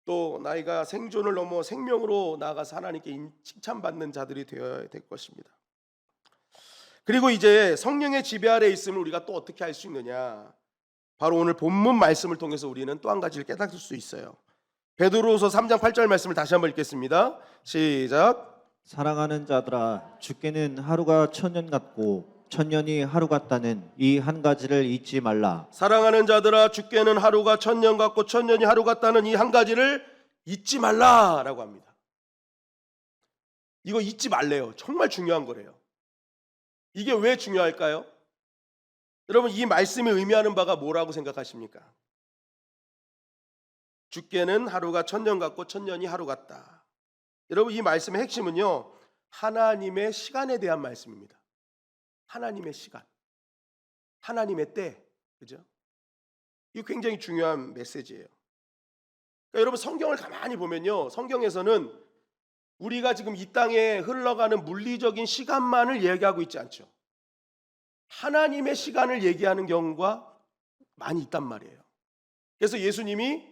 Speaker 2: 또 나이가 생존을 넘어 생명으로 나아가서 하나님께 칭찬받는 자들이 되어야 될 것입니다. 그리고 이제 성령의 지배 아래 있으면 우리가 또 어떻게 할 수 있느냐? 바로 오늘 본문 말씀을 통해서 우리는 또 한 가지를 깨닫을 수 있어요. 베드로후서 3장 8절 말씀을 다시 한번 읽겠습니다. 시작.
Speaker 3: 사랑하는 자들아, 주께는 하루가 천년 같고 천년이 하루 같다는 이 한 가지를 잊지 말라.
Speaker 2: 사랑하는 자들아, 주께는 하루가 천년 같고 천년이 하루 같다는 이 한 가지를 잊지 말라라고 합니다. 이거 잊지 말래요. 정말 중요한 거래요. 이게 왜 중요할까요? 여러분 이 말씀이 의미하는 바가 뭐라고 생각하십니까? 주께는 하루가 천년 같고 천년이 하루 같다. 여러분 이 말씀의 핵심은요 하나님의 시간에 대한 말씀입니다. 하나님의 시간, 하나님의 때, 그죠? 이거 굉장히 중요한 메시지예요. 그러니까 여러분 성경을 가만히 보면요 성경에서는 우리가 지금 이 땅에 흘러가는 물리적인 시간만을 얘기하고 있지 않죠. 하나님의 시간을 얘기하는 경우가 많이 있단 말이에요. 그래서 예수님이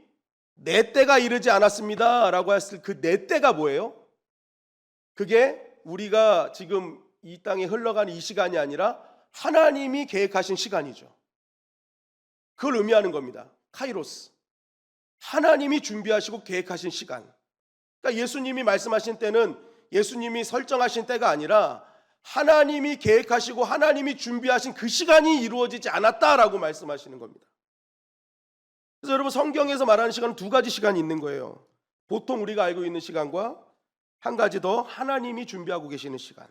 Speaker 2: 내 때가 이르지 않았습니다 라고 했을 그 내 때가 뭐예요? 그게 우리가 지금 이 땅에 흘러가는 이 시간이 아니라 하나님이 계획하신 시간이죠. 그걸 의미하는 겁니다. 카이로스. 하나님이 준비하시고 계획하신 시간. 그러니까 예수님이 말씀하신 때는 예수님이 설정하신 때가 아니라 하나님이 계획하시고 하나님이 준비하신 그 시간이 이루어지지 않았다라고 말씀하시는 겁니다. 그래서 여러분, 성경에서 말하는 시간은 두 가지 시간이 있는 거예요. 보통 우리가 알고 있는 시간과 한 가지 더, 하나님이 준비하고 계시는 시간.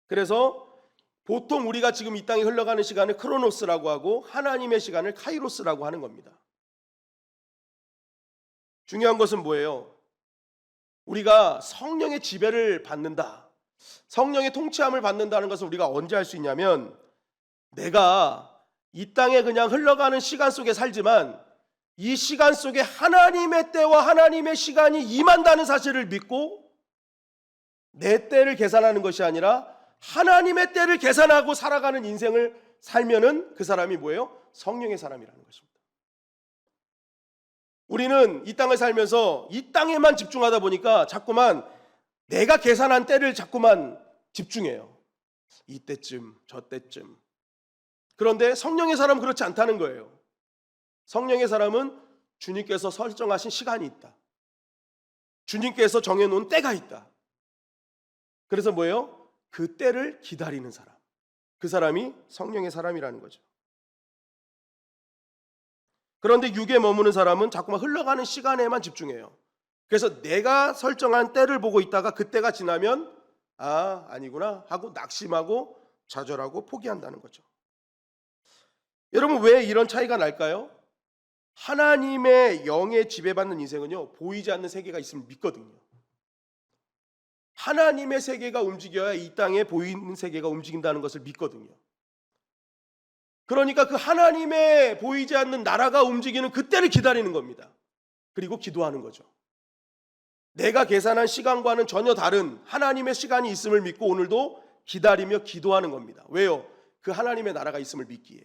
Speaker 2: 그래서 보통 우리가 지금 이 땅에 흘러가는 시간을 크로노스라고 하고 하나님의 시간을 카이로스라고 하는 겁니다. 중요한 것은 뭐예요? 우리가 성령의 지배를 받는다, 성령의 통치함을 받는다는 것을 우리가 언제 할 수 있냐면, 내가 이 땅에 그냥 흘러가는 시간 속에 살지만 이 시간 속에 하나님의 때와 하나님의 시간이 임한다는 사실을 믿고 내 때를 계산하는 것이 아니라 하나님의 때를 계산하고 살아가는 인생을 살면은 그 사람이 뭐예요? 성령의 사람이라는 것입니다. 우리는 이 땅을 살면서 이 땅에만 집중하다 보니까 자꾸만 내가 계산한 때를 자꾸만 집중해요. 이때쯤 저때쯤. 그런데 성령의 사람은 그렇지 않다는 거예요. 성령의 사람은 주님께서 설정하신 시간이 있다. 주님께서 정해놓은 때가 있다. 그래서 뭐예요? 그 때를 기다리는 사람, 그 사람이 성령의 사람이라는 거죠. 그런데 육에 머무는 사람은 자꾸만 흘러가는 시간에만 집중해요. 그래서 내가 설정한 때를 보고 있다가 그 때가 지나면 아니구나 하고 낙심하고 좌절하고 포기한다는 거죠. 여러분, 왜 이런 차이가 날까요? 하나님의 영에 지배받는 인생은요, 보이지 않는 세계가 있음을 믿거든요. 하나님의 세계가 움직여야 이 땅에 보이는 세계가 움직인다는 것을 믿거든요. 그러니까 그 하나님의 보이지 않는 나라가 움직이는 그때를 기다리는 겁니다. 그리고 기도하는 거죠. 내가 계산한 시간과는 전혀 다른 하나님의 시간이 있음을 믿고 오늘도 기다리며 기도하는 겁니다. 왜요? 그 하나님의 나라가 있음을 믿기에.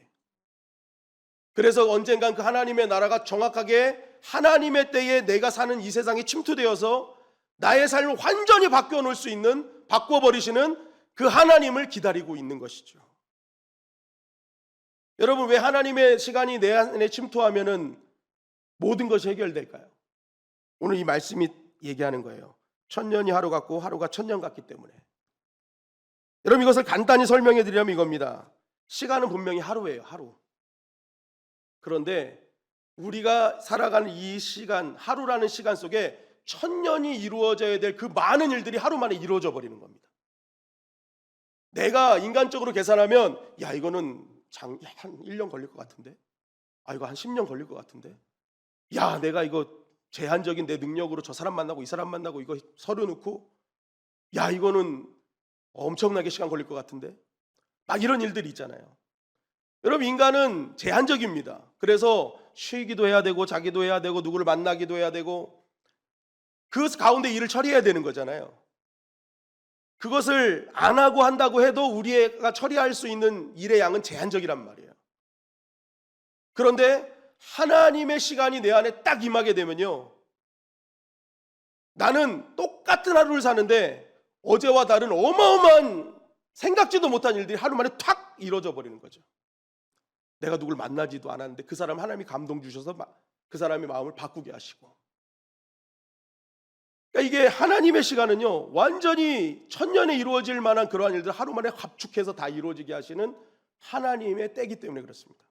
Speaker 2: 그래서 언젠간 그 하나님의 나라가 정확하게 하나님의 때에 내가 사는 이 세상에 침투되어서 나의 삶을 완전히 바꿔놓을 수 있는, 바꿔버리시는 그 하나님을 기다리고 있는 것이죠. 여러분, 왜 하나님의 시간이 내 안에 침투하면은 모든 것이 해결될까요? 오늘 이 말씀이 얘기하는 거예요. 천년이 하루 같고 하루가 천년 같기 때문에. 여러분, 이것을 간단히 설명해 드리려면 이겁니다. 시간은 분명히 하루예요, 하루. 그런데 우리가 살아가는 이 시간, 하루라는 시간 속에 천년이 이루어져야 될 그 많은 일들이 하루 만에 이루어져 버리는 겁니다. 내가 인간적으로 계산하면 이거는 한 1년 걸릴 것 같은데, 이거 한 10년 걸릴 것 같은데, 내가 이거 제한적인 내 능력으로 저 사람 만나고 이 사람 만나고 이거 서류 넣고, 이거는 엄청나게 시간 걸릴 것 같은데, 막 이런 일들이 있잖아요. 여러분, 인간은 제한적입니다. 그래서 쉬기도 해야 되고 자기도 해야 되고 누구를 만나기도 해야 되고 그 가운데 일을 처리해야 되는 거잖아요. 그것을 안 하고 한다고 해도 우리가 처리할 수 있는 일의 양은 제한적이란 말이에요. 그런데 하나님의 시간이 내 안에 딱 임하게 되면요, 나는 똑같은 하루를 사는데 어제와 다른 어마어마한 생각지도 못한 일들이 하루 만에 탁 이루어져 버리는 거죠. 내가 누굴 만나지도 않았는데 그 사람 하나님이 감동 주셔서 그 사람의 마음을 바꾸게 하시고. 그러니까 이게 하나님의 시간은요, 완전히 천년에 이루어질 만한 그러한 일들 하루 만에 합축해서 다 이루어지게 하시는 하나님의 때이기 때문에 그렇습니다.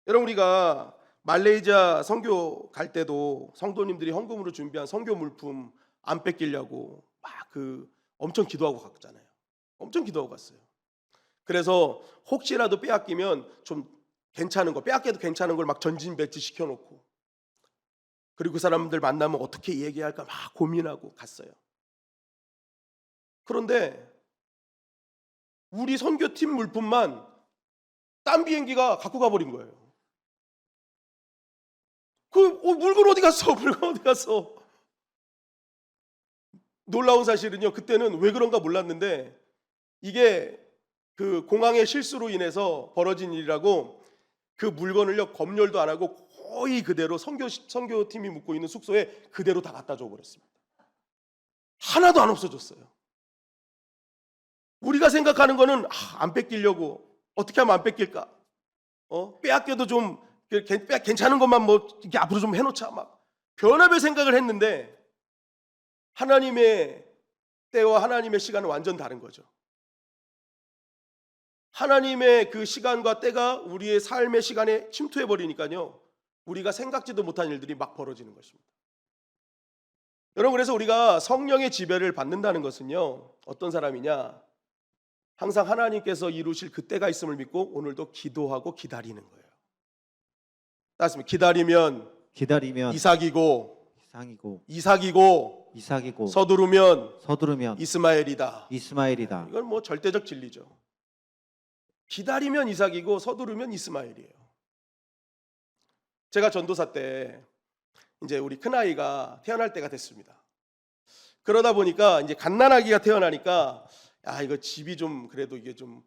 Speaker 2: 여러분, 우리가 말레이시아 선교 갈 때도 성도님들이 헌금으로 준비한 선교 물품 안 뺏기려고 막 엄청 기도하고 갔잖아요. 엄청 기도하고 갔어요. 그래서 혹시라도 빼앗기면 좀 괜찮은 거, 빼앗겨도 괜찮은 걸 막 전진 배치 시켜놓고, 그리고 그 사람들 만나면 어떻게 얘기할까 막 고민하고 갔어요. 그런데 우리 선교팀 물품만 딴 비행기가 갖고 가버린 거예요. 물건 어디 갔어? 물건 어디 갔어? 놀라운 사실은요, 그때는 왜 그런가 몰랐는데 이게 그 공항의 실수로 인해서 벌어진 일이라고 그 물건을요 검열도 안 하고 거의 그대로 선교팀이 묵고 있는 숙소에 그대로 다 갖다 줘 버렸습니다. 하나도 안 없어졌어요. 우리가 생각하는 거는 안 뺏기려고 어떻게 하면 안 뺏길까? 빼앗겨도 좀 괜찮은 것만 뭐 이렇게 앞으로 좀 해놓자 막 별의별 생각을 했는데 하나님의 때와 하나님의 시간은 완전 다른 거죠. 하나님의 그 시간과 때가 우리의 삶의 시간에 침투해 버리니까요, 우리가 생각지도 못한 일들이 막 벌어지는 것입니다. 여러분, 그래서 우리가 성령의 지배를 받는다는 것은요, 어떤 사람이냐, 항상 하나님께서 이루실 그 때가 있음을 믿고 오늘도 기도하고 기다리는 거예요. 따뜻합니다. 기다리면
Speaker 3: 이삭이고
Speaker 2: 이삭이고 서두르면 이스마엘이다. 이건 뭐 절대적 진리죠. 기다리면 이삭이고 서두르면 이스마엘이에요. 제가 전도사 때 이제 우리 큰아이가 태어날 때가 됐습니다. 그러다 보니까 이제 갓난아기가 태어나니까 이거 집이 좀 그래도 이게 좀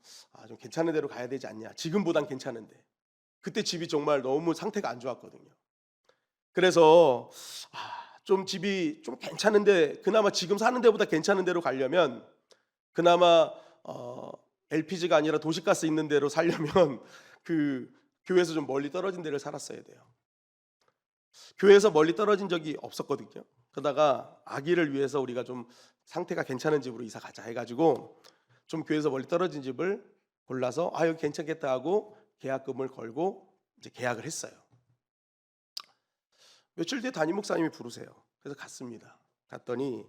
Speaker 2: 괜찮은 데로 가야 되지 않냐. 지금보단 괜찮은데. 그때 집이 정말 너무 상태가 안 좋았거든요. 그래서 좀 집이 좀 괜찮은데, 그나마 지금 사는 데보다 괜찮은 데로 가려면, 그나마 LPG가 아니라 도시가스 있는 데로 살려면 그 교회에서 좀 멀리 떨어진 데를 살았어야 돼요. 교회에서 멀리 떨어진 적이 없었거든요. 그러다가 아기를 위해서 우리가 좀 상태가 괜찮은 집으로 이사 가자 해가지고 좀 교회에서 멀리 떨어진 집을 골라서 여기 괜찮겠다 하고 계약금을 걸고 이제 계약을 했어요. 며칠 뒤에 담임 목사님이 부르세요. 그래서 갔습니다. 갔더니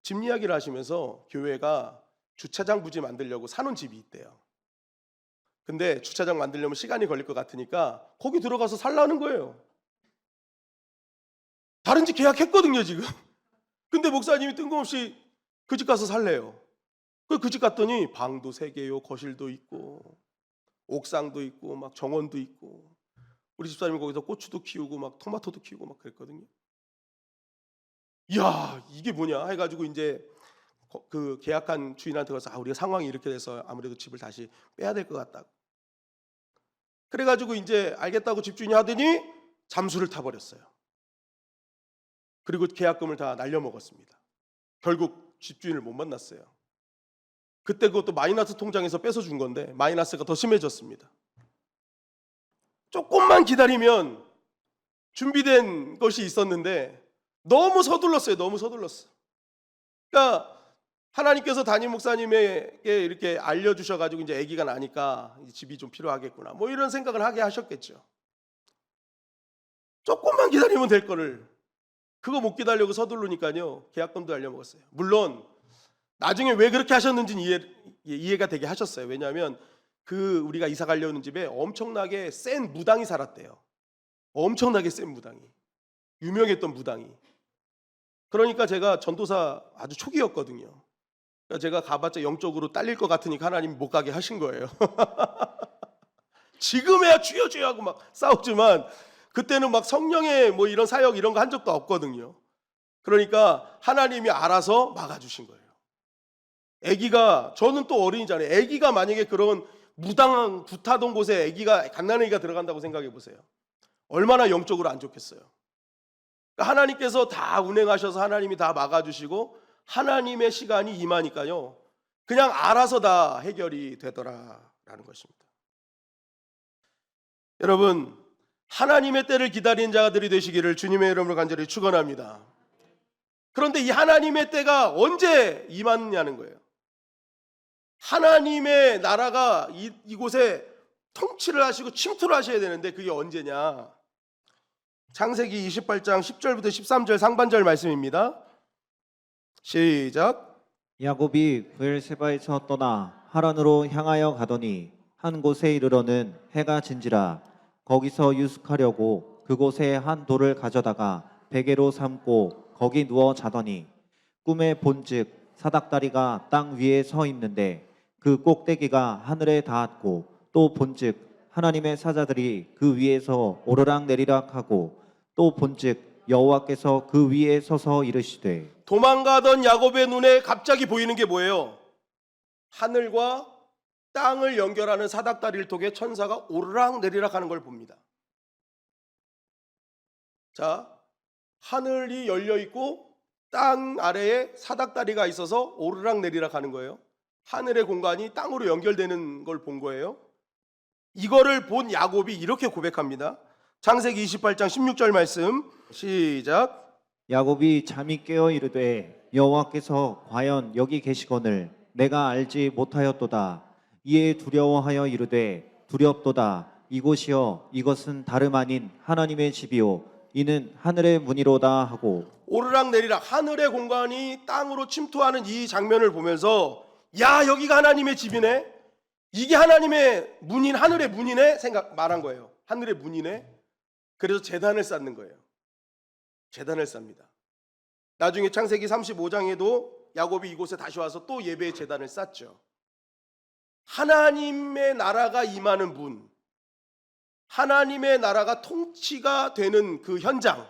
Speaker 2: 집 이야기를 하시면서 교회가 주차장 부지 만들려고 사놓은 집이 있대요. 근데 주차장 만들려면 시간이 걸릴 것 같으니까 거기 들어가서 살라는 거예요. 다른 집 계약했거든요 지금. 근데 목사님이 뜬금없이 그 집 가서 살래요. 그 집 갔더니 방도 3개요, 거실도 있고 옥상도 있고 막 정원도 있고, 우리 집사님이 거기서 고추도 키우고 막 토마토도 키우고 막 그랬거든요. 이야, 이게 뭐냐 해가지고 이제 그 계약한 주인한테 가서 우리가 상황이 이렇게 돼서 아무래도 집을 다시 빼야 될 것 같다고. 그래가지고 이제 알겠다고 집주인이 하더니 잠수를 타버렸어요. 그리고 계약금을 다 날려먹었습니다. 결국 집주인을 못 만났어요. 그때 그것도 마이너스 통장에서 뺏어준 건데 마이너스가 더 심해졌습니다. 조금만 기다리면 준비된 것이 있었는데 너무 서둘렀어요. 너무 서둘렀어. 그러니까 하나님께서 담임 목사님에게 이렇게 알려주셔가지고 이제 아기가 나니까 집이 좀 필요하겠구나 뭐 이런 생각을 하게 하셨겠죠. 조금만 기다리면 될 거를 그거 못 기다리고 서두르니까요, 계약금도 날려먹었어요. 물론 나중에 왜 그렇게 하셨는지는 이해가 되게 하셨어요. 왜냐하면 그 우리가 이사 가려는 집에 엄청나게 센 무당이 살았대요. 엄청나게 센 무당이, 유명했던 무당이. 그러니까 제가 전도사 아주 초기였거든요. 그러니까 제가 가봤자 영적으로 딸릴 것 같으니까 하나님이 못 가게 하신 거예요. 지금에야 주여 주여 하고 막 싸웠지만 그때는 막 성령의 뭐 이런 사역 이런 거 한 적도 없거든요. 그러니까 하나님이 알아서 막아주신 거예요. 아기가, 저는 또 어린이잖아요. 아기가 만약에 그런 무당한 구타던 곳에 갓난아기가 들어간다고 생각해 보세요. 얼마나 영적으로 안 좋겠어요. 그러니까 하나님께서 다 운행하셔서 하나님이 다 막아주시고 하나님의 시간이 임하니까요, 그냥 알아서 다 해결이 되더라라는 것입니다. 여러분, 하나님의 때를 기다리는 자들이 되시기를 주님의 이름으로 간절히 축원합니다. 그런데 이 하나님의 때가 언제 임하느냐는 거예요. 하나님의 나라가 이곳에 통치를 하시고 침투를 하셔야 되는데 그게 언제냐? 창세기 28장 10절부터 13절 상반절 말씀입니다. 시작.
Speaker 3: 야곱이 브엘세바에서 떠나 하란으로 향하여 가더니 한 곳에 이르러는 해가 진지라. 거기서 유숙하려고 그곳에 한 돌을 가져다가 베개로 삼고 거기 누워 자더니 꿈에 본즉 사닥다리가 땅 위에 서 있는데 그 꼭대기가 하늘에 닿았고, 또 본즉 하나님의 사자들이 그 위에서 오르락 내리락 하고, 또 본즉 여호와께서 그 위에 서서 이르시되
Speaker 2: 도망가던 야곱의 눈에 갑자기 보이는 게 뭐예요? 하늘과 땅을 연결하는 사닥다리를 통해 천사가 오르락 내리락 하는 걸 봅니다. 자, 하늘이 열려 있고 땅 아래에 사닥다리가 있어서 오르락 내리락 하는 거예요. 하늘의 공간이 땅으로 연결되는 걸 본 거예요. 이거를 본 야곱이 이렇게 고백합니다. 창세기 28장 16절 말씀 시작.
Speaker 3: 야곱이 잠이 깨어 이르되 여호와께서 과연 여기 계시거늘 내가 알지 못하였도다. 이에 두려워하여 이르되 두렵도다. 이곳이여 이것은 다름 아닌 하나님의 집이요 이는 하늘의 문이로다 하고.
Speaker 2: 오르락 내리락 하늘의 공간이 땅으로 침투하는 이 장면을 보면서 야, 여기가 하나님의 집이네, 이게 하나님의 문인, 하늘의 문이네 생각 말한 거예요. 하늘의 문이네. 그래서 제단을 쌓는 거예요. 제단을 쌉니다. 나중에 창세기 35장에도 야곱이 이곳에 다시 와서 또 예배의 제단을 쌓죠. 하나님의 나라가 임하는 문, 하나님의 나라가 통치가 되는 그 현장,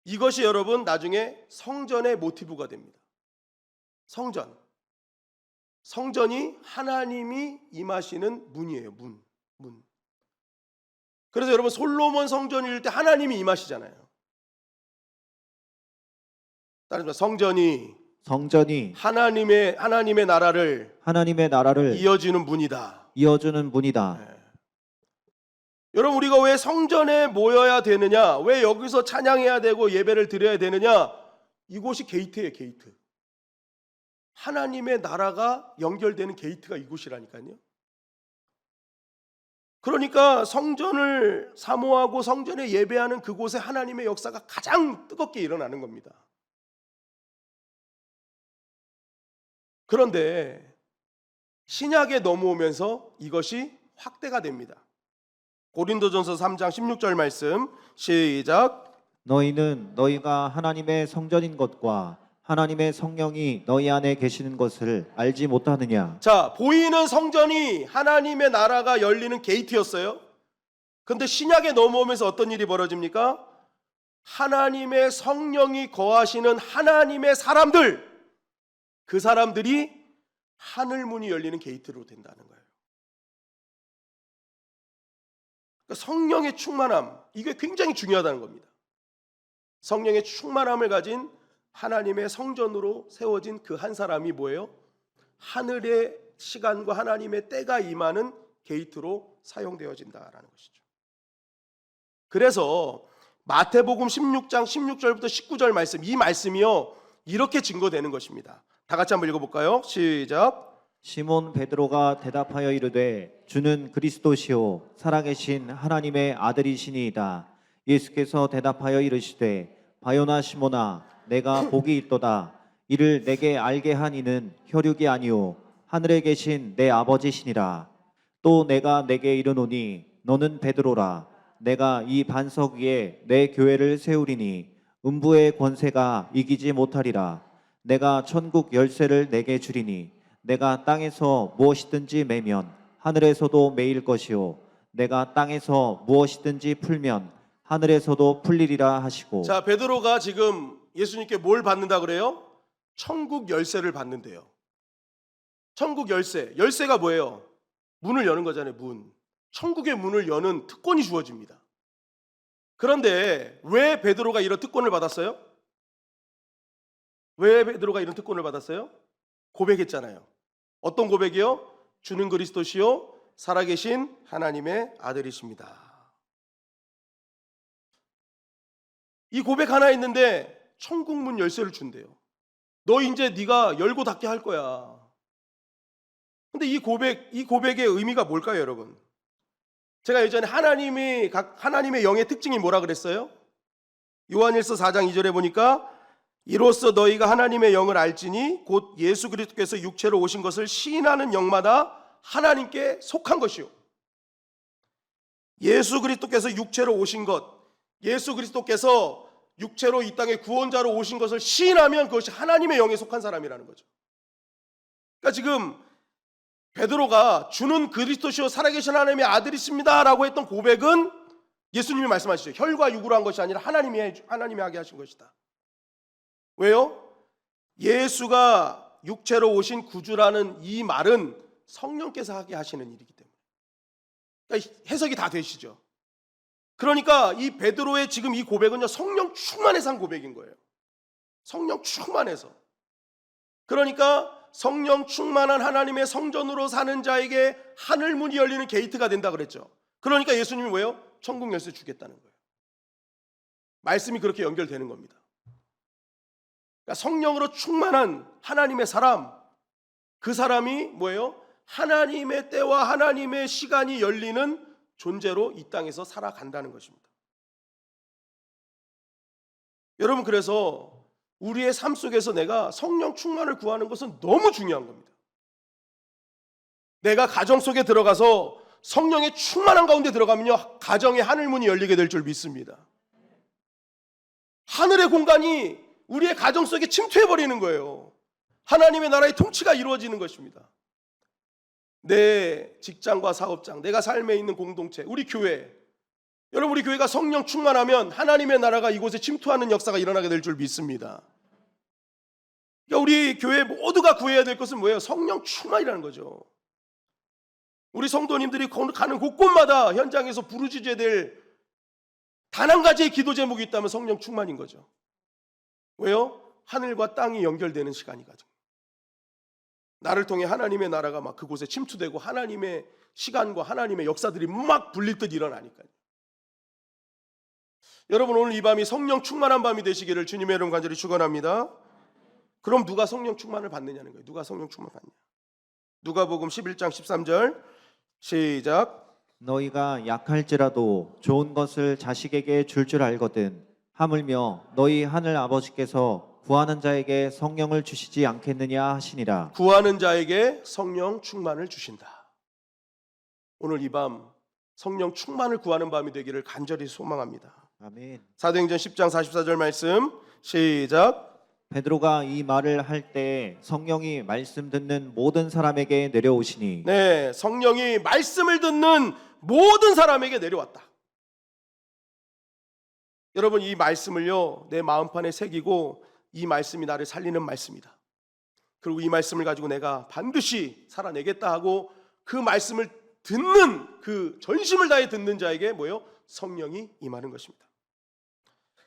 Speaker 2: 이것이 여러분 나중에 성전의 모티브가 됩니다. 성전이 하나님이 임하시는 문이에요. 문. 그래서 여러분 솔로몬 성전일 때 하나님이 임하시잖아요. 따라서 성전이 하나님의 나라를 이어지는 문이다.
Speaker 3: 이어주는 문이다.
Speaker 2: 네. 여러분 우리가 왜 성전에 모여야 되느냐, 왜 여기서 찬양해야 되고 예배를 드려야 되느냐, 이곳이 게이트예요. 게이트. 하나님의 나라가 연결되는 게이트가 이곳이라니까요. 그러니까 성전을 사모하고 성전에 예배하는 그곳에 하나님의 역사가 가장 뜨겁게 일어나는 겁니다. 그런데 신약에 넘어오면서 이것이 확대가 됩니다. 고린도전서 3장 16절 말씀 시작.
Speaker 3: 너희는 너희가 하나님의 성전인 것과 하나님의 성령이 너희 안에 계시는 것을 알지 못하느냐.
Speaker 2: 자, 보이는 성전이 하나님의 나라가 열리는 게이트였어요. 그런데 신약에 넘어오면서 어떤 일이 벌어집니까? 하나님의 성령이 거하시는 하나님의 사람들, 그 사람들이 하늘문이 열리는 게이트로 된다는 거예요. 그러니까 성령의 충만함, 이게 굉장히 중요하다는 겁니다. 성령의 충만함을 가진 하나님의 성전으로 세워진 그 한 사람이 뭐예요? 하늘의 시간과 하나님의 때가 임하는 게이트로 사용되어진다라는 것이죠. 그래서 마태복음 16장 16절부터 19절 말씀, 이 말씀이요 이렇게 증거되는 것입니다. 다 같이 한번 읽어볼까요? 시작.
Speaker 3: 시몬 베드로가 대답하여 이르되 주는 그리스도시요 살아계신 하나님의 아들이시니이다. 예수께서 대답하여 이르시되 바요나 시몬아 내가 복이 있도다. 이를 내게 알게 한 이는 혈육이 아니요 하늘에 계신 내 아버지시니라. 또 내가 내게 이르노니 너는 베드로라. 내가 이 반석 위에 내 교회를 세우리니 음부의 권세가 이기지 못하리라. 내가 천국 열쇠를 내게 주리니 내가 땅에서 무엇이든지 매면 하늘에서도 매일 것이요 내가 땅에서 무엇이든지 풀면 하늘에서도 풀리리라 하시고.
Speaker 2: 자, 베드로가 지금 예수님께 뭘 받는다 그래요? 천국 열쇠를 받는데요. 천국 열쇠가 뭐예요? 문을 여는 거잖아요. 문. 천국의 문을 여는 특권이 주어집니다. 그런데 왜 베드로가 이런 특권을 받았어요? 왜 베드로가 이런 특권을 받았어요? 고백했잖아요. 어떤 고백이요? 주는 그리스도시요 살아계신 하나님의 아들이십니다. 이 고백 하나 있는데 천국 문 열쇠를 준대요. 너 이제 네가 열고 닫게 할 거야. 근데 이 고백의 의미가 뭘까요, 여러분? 제가 예전에 하나님의 영의 특징이 뭐라 그랬어요? 요한일서 4장 2절에 보니까 이로써 너희가 하나님의 영을 알지니 곧 예수 그리스도께서 육체로 오신 것을 시인하는 영마다 하나님께 속한 것이요. 예수 그리스도께서 육체로 오신 것, 예수 그리스도께서 육체로 이 땅에 구원자로 오신 것을 시인하면 그것이 하나님의 영에 속한 사람이라는 거죠. 그러니까 지금 베드로가 주는 그리스도시요 살아계신 하나님의 아들이십니다 라고 했던 고백은 예수님이 말씀하시죠. 혈과 육으로 한 것이 아니라 하나님이 하게 하신 것이다. 왜요? 예수가 육체로 오신 구주라는 이 말은 성령께서 하게 하시는 일이기 때문에. 그러니까 해석이 다 되시죠. 그러니까 이 베드로의 지금 이 고백은요, 성령 충만해서 한 고백인 거예요. 성령 충만해서. 그러니까 성령 충만한 하나님의 성전으로 사는 자에게 하늘 문이 열리는 게이트가 된다 그랬죠. 그러니까 예수님이 뭐예요? 천국 열쇠 주겠다는 거예요. 말씀이 그렇게 연결되는 겁니다. 그러니까 성령으로 충만한 하나님의 사람, 그 사람이 뭐예요? 하나님의 때와 하나님의 시간이 열리는 존재로 이 땅에서 살아간다는 것입니다. 여러분, 그래서 우리의 삶 속에서 내가 성령 충만을 구하는 것은 너무 중요한 겁니다. 내가 가정 속에 들어가서 성령의 충만한 가운데 들어가면요, 가정의 하늘 문이 열리게 될 줄 믿습니다. 하늘의 공간이 우리의 가정 속에 침투해버리는 거예요. 하나님의 나라의 통치가 이루어지는 것입니다. 내 직장과 사업장, 내가 삶에 있는 공동체, 우리 교회, 여러분, 우리 교회가 성령 충만하면 하나님의 나라가 이곳에 침투하는 역사가 일어나게 될 줄 믿습니다. 그러니까 우리 교회 모두가 구해야 될 것은 뭐예요? 성령 충만이라는 거죠. 우리 성도님들이 가는 곳곳마다 현장에서 부르짖어야 될 단 한 가지의 기도 제목이 있다면 성령 충만인 거죠. 왜요? 하늘과 땅이 연결되는 시간이거든요. 나를 통해 하나님의 나라가 막 그곳에 침투되고 하나님의 시간과 하나님의 역사들이 막 불릴 듯 일어나니까요. 여러분, 오늘 이 밤이 성령 충만한 밤이 되시기를 주님의 이름 간절히 축원합니다. 그럼 누가 성령 충만을 받느냐는 거예요. 누가 성령 충만 받냐? 누가복음 11장 13절 시작.
Speaker 3: 너희가 약할지라도 좋은 것을 자식에게 줄 알거든 하물며 너희 하늘 아버지께서 구하는 자에게 성령을 주시지 않겠느냐 하시니라.
Speaker 2: 구하는 자에게 성령 충만을 주신다. 오늘 이 밤 성령 충만을 구하는 밤이 되기를 간절히 소망합니다.
Speaker 3: 아멘.
Speaker 2: 사도행전 10장 44절 말씀 시작.
Speaker 3: 베드로가 이 말을 할 때 성령이 말씀 듣는 모든 사람에게 내려오시니
Speaker 2: 네, 성령이 말씀을 듣는 모든 사람에게 내려왔다. 여러분, 이 말씀을요, 내 마음판에 새기고 이 말씀이 나를 살리는 말씀이다. 그리고 이 말씀을 가지고 내가 반드시 살아내겠다 하고 그 말씀을 듣는, 그 전심을 다해 듣는 자에게 뭐예요? 성령이 임하는 것입니다.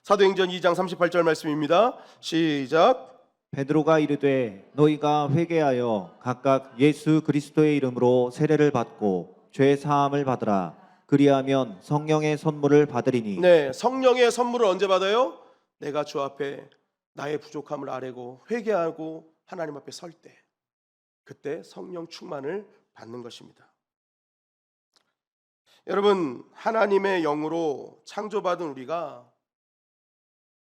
Speaker 2: 사도행전 2장 38절 말씀입니다. 시작.
Speaker 3: 베드로가 이르되 너희가 회개하여 각각 예수 그리스도의 이름으로 세례를 받고 죄 사함을 받으라. 그리하면 성령의 선물을 받으리니.
Speaker 2: 네, 성령의 선물을 언제 받아요? 내가 주 앞에 나의 부족함을 아뢰고 회개하고 하나님 앞에 설 때, 그때 성령 충만을 받는 것입니다. 여러분, 하나님의 영으로 창조받은 우리가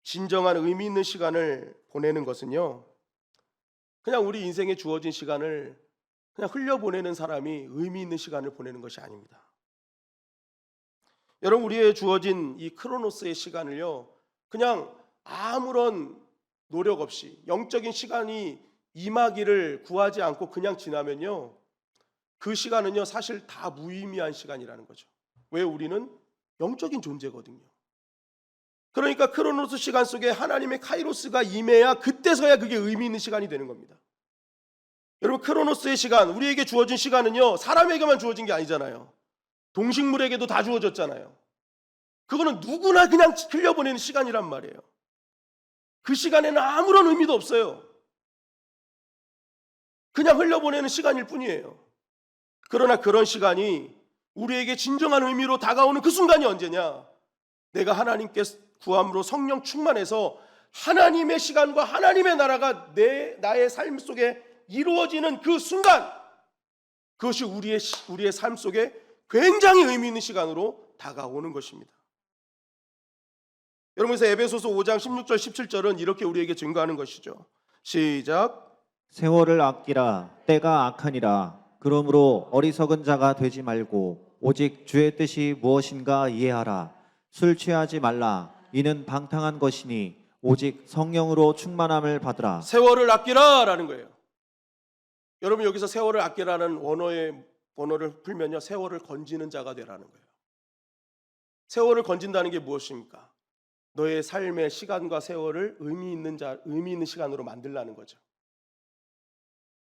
Speaker 2: 진정한 의미 있는 시간을 보내는 것은요, 그냥 우리 인생에 주어진 시간을 그냥 흘려보내는 사람이 의미 있는 시간을 보내는 것이 아닙니다. 여러분, 우리의 주어진 이 크로노스의 시간을요, 그냥 아무런 노력 없이 영적인 시간이 임하기를 구하지 않고 그냥 지나면요, 그 시간은요 사실 다 무의미한 시간이라는 거죠. 왜? 우리는 영적인 존재거든요. 그러니까 크로노스 시간 속에 하나님의 카이로스가 임해야, 그때서야 그게 의미 있는 시간이 되는 겁니다. 여러분, 크로노스의 시간, 우리에게 주어진 시간은요 사람에게만 주어진 게 아니잖아요. 동식물에게도 다 주어졌잖아요. 그거는 누구나 그냥 흘려보내는 시간이란 말이에요. 그 시간에는 아무런 의미도 없어요. 그냥 흘려보내는 시간일 뿐이에요. 그러나 그런 시간이 우리에게 진정한 의미로 다가오는 그 순간이 언제냐? 내가 하나님께 구함으로 성령 충만해서 하나님의 시간과 하나님의 나라가 나의 삶 속에 이루어지는 그 순간, 그것이 우리의 삶 속에 굉장히 의미 있는 시간으로 다가오는 것입니다. 여러분, 그래서 에베소서 5장 16절 17절은 이렇게 우리에게 증거하는 것이죠. 시작.
Speaker 3: 세월을 아끼라 때가 악하니라. 그러므로 어리석은 자가 되지 말고 오직 주의 뜻이 무엇인가 이해하라. 술 취하지 말라. 이는 방탕한 것이니 오직 성령으로 충만함을 받으라.
Speaker 2: 세월을 아끼라 라는 거예요. 여러분, 여기서 세월을 아끼라는 원어를 풀면요, 세월을 건지는 자가 되라는 거예요. 세월을 건진다는 게 무엇입니까? 너의 삶의 시간과 세월을 의미 있는 시간으로 만들라는 거죠.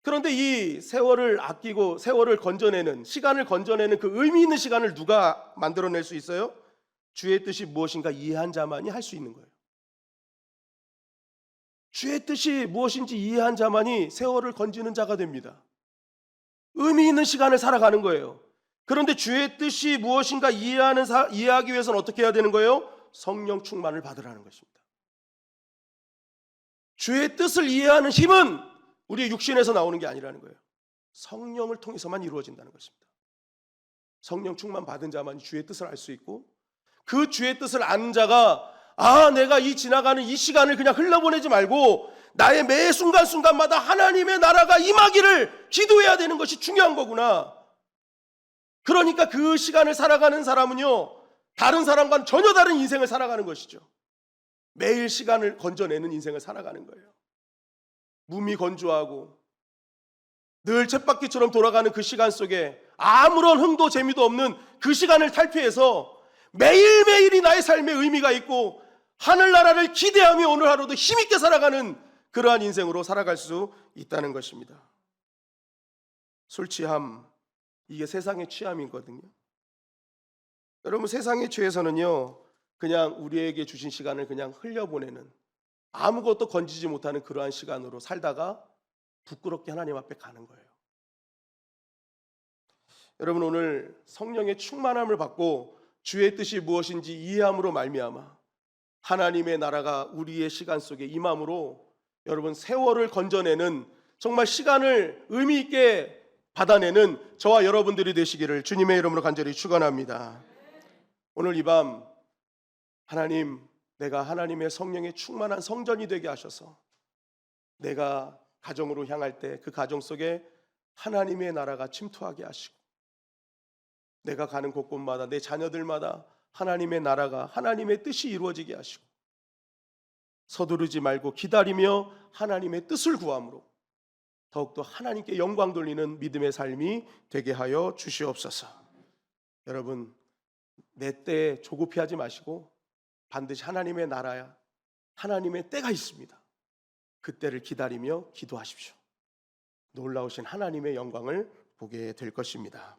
Speaker 2: 그런데 이 세월을 아끼고 세월을 건져내는, 시간을 건져내는 그 의미 있는 시간을 누가 만들어낼 수 있어요? 주의 뜻이 무엇인가 이해한 자만이 할 수 있는 거예요. 주의 뜻이 무엇인지 이해한 자만이 세월을 건지는 자가 됩니다. 의미 있는 시간을 살아가는 거예요. 그런데 주의 뜻이 무엇인가 이해하기 위해서는 어떻게 해야 되는 거예요? 성령 충만을 받으라는 것입니다. 주의 뜻을 이해하는 힘은 우리의 육신에서 나오는 게 아니라는 거예요. 성령을 통해서만 이루어진다는 것입니다. 성령 충만 받은 자만 주의 뜻을 알 수 있고, 그 주의 뜻을 아는 자가 내가 이 지나가는 이 시간을 그냥 흘려보내지 말고 나의 매 순간순간마다 하나님의 나라가 임하기를 기도해야 되는 것이 중요한 거구나. 그러니까 그 시간을 살아가는 사람은요, 다른 사람과는 전혀 다른 인생을 살아가는 것이죠. 매일 시간을 건져내는 인생을 살아가는 거예요. 몸이 건조하고 늘 쳇바퀴처럼 돌아가는 그 시간 속에 아무런 흥도 재미도 없는 그 시간을 탈피해서 매일매일이 나의 삶에 의미가 있고 하늘나라를 기대하며 오늘 하루도 힘있게 살아가는 그러한 인생으로 살아갈 수 있다는 것입니다. 술 취함, 이게 세상의 취함이거든요. 여러분, 세상의 죄에서는요, 그냥 우리에게 주신 시간을 그냥 흘려보내는, 아무것도 건지지 못하는 그러한 시간으로 살다가 부끄럽게 하나님 앞에 가는 거예요. 여러분, 오늘 성령의 충만함을 받고 주의 뜻이 무엇인지 이해함으로 말미암아 하나님의 나라가 우리의 시간 속에 임함으로 여러분, 세월을 건져내는, 정말 시간을 의미 있게 받아내는 저와 여러분들이 되시기를 주님의 이름으로 간절히 축원합니다. 오늘 이 밤 하나님, 내가 하나님의 성령에 충만한 성전이 되게 하셔서 내가 가정으로 향할 때 그 가정 속에 하나님의 나라가 침투하게 하시고, 내가 가는 곳곳마다 내 자녀들마다 하나님의 나라가, 하나님의 뜻이 이루어지게 하시고, 서두르지 말고 기다리며 하나님의 뜻을 구함으로 더욱더 하나님께 영광 돌리는 믿음의 삶이 되게 하여 주시옵소서. 여러분, 내 때에 조급해하지 마시고 반드시 하나님의 나라야, 하나님의 때가 있습니다. 그때를 기다리며 기도하십시오. 놀라우신 하나님의 영광을 보게 될 것입니다.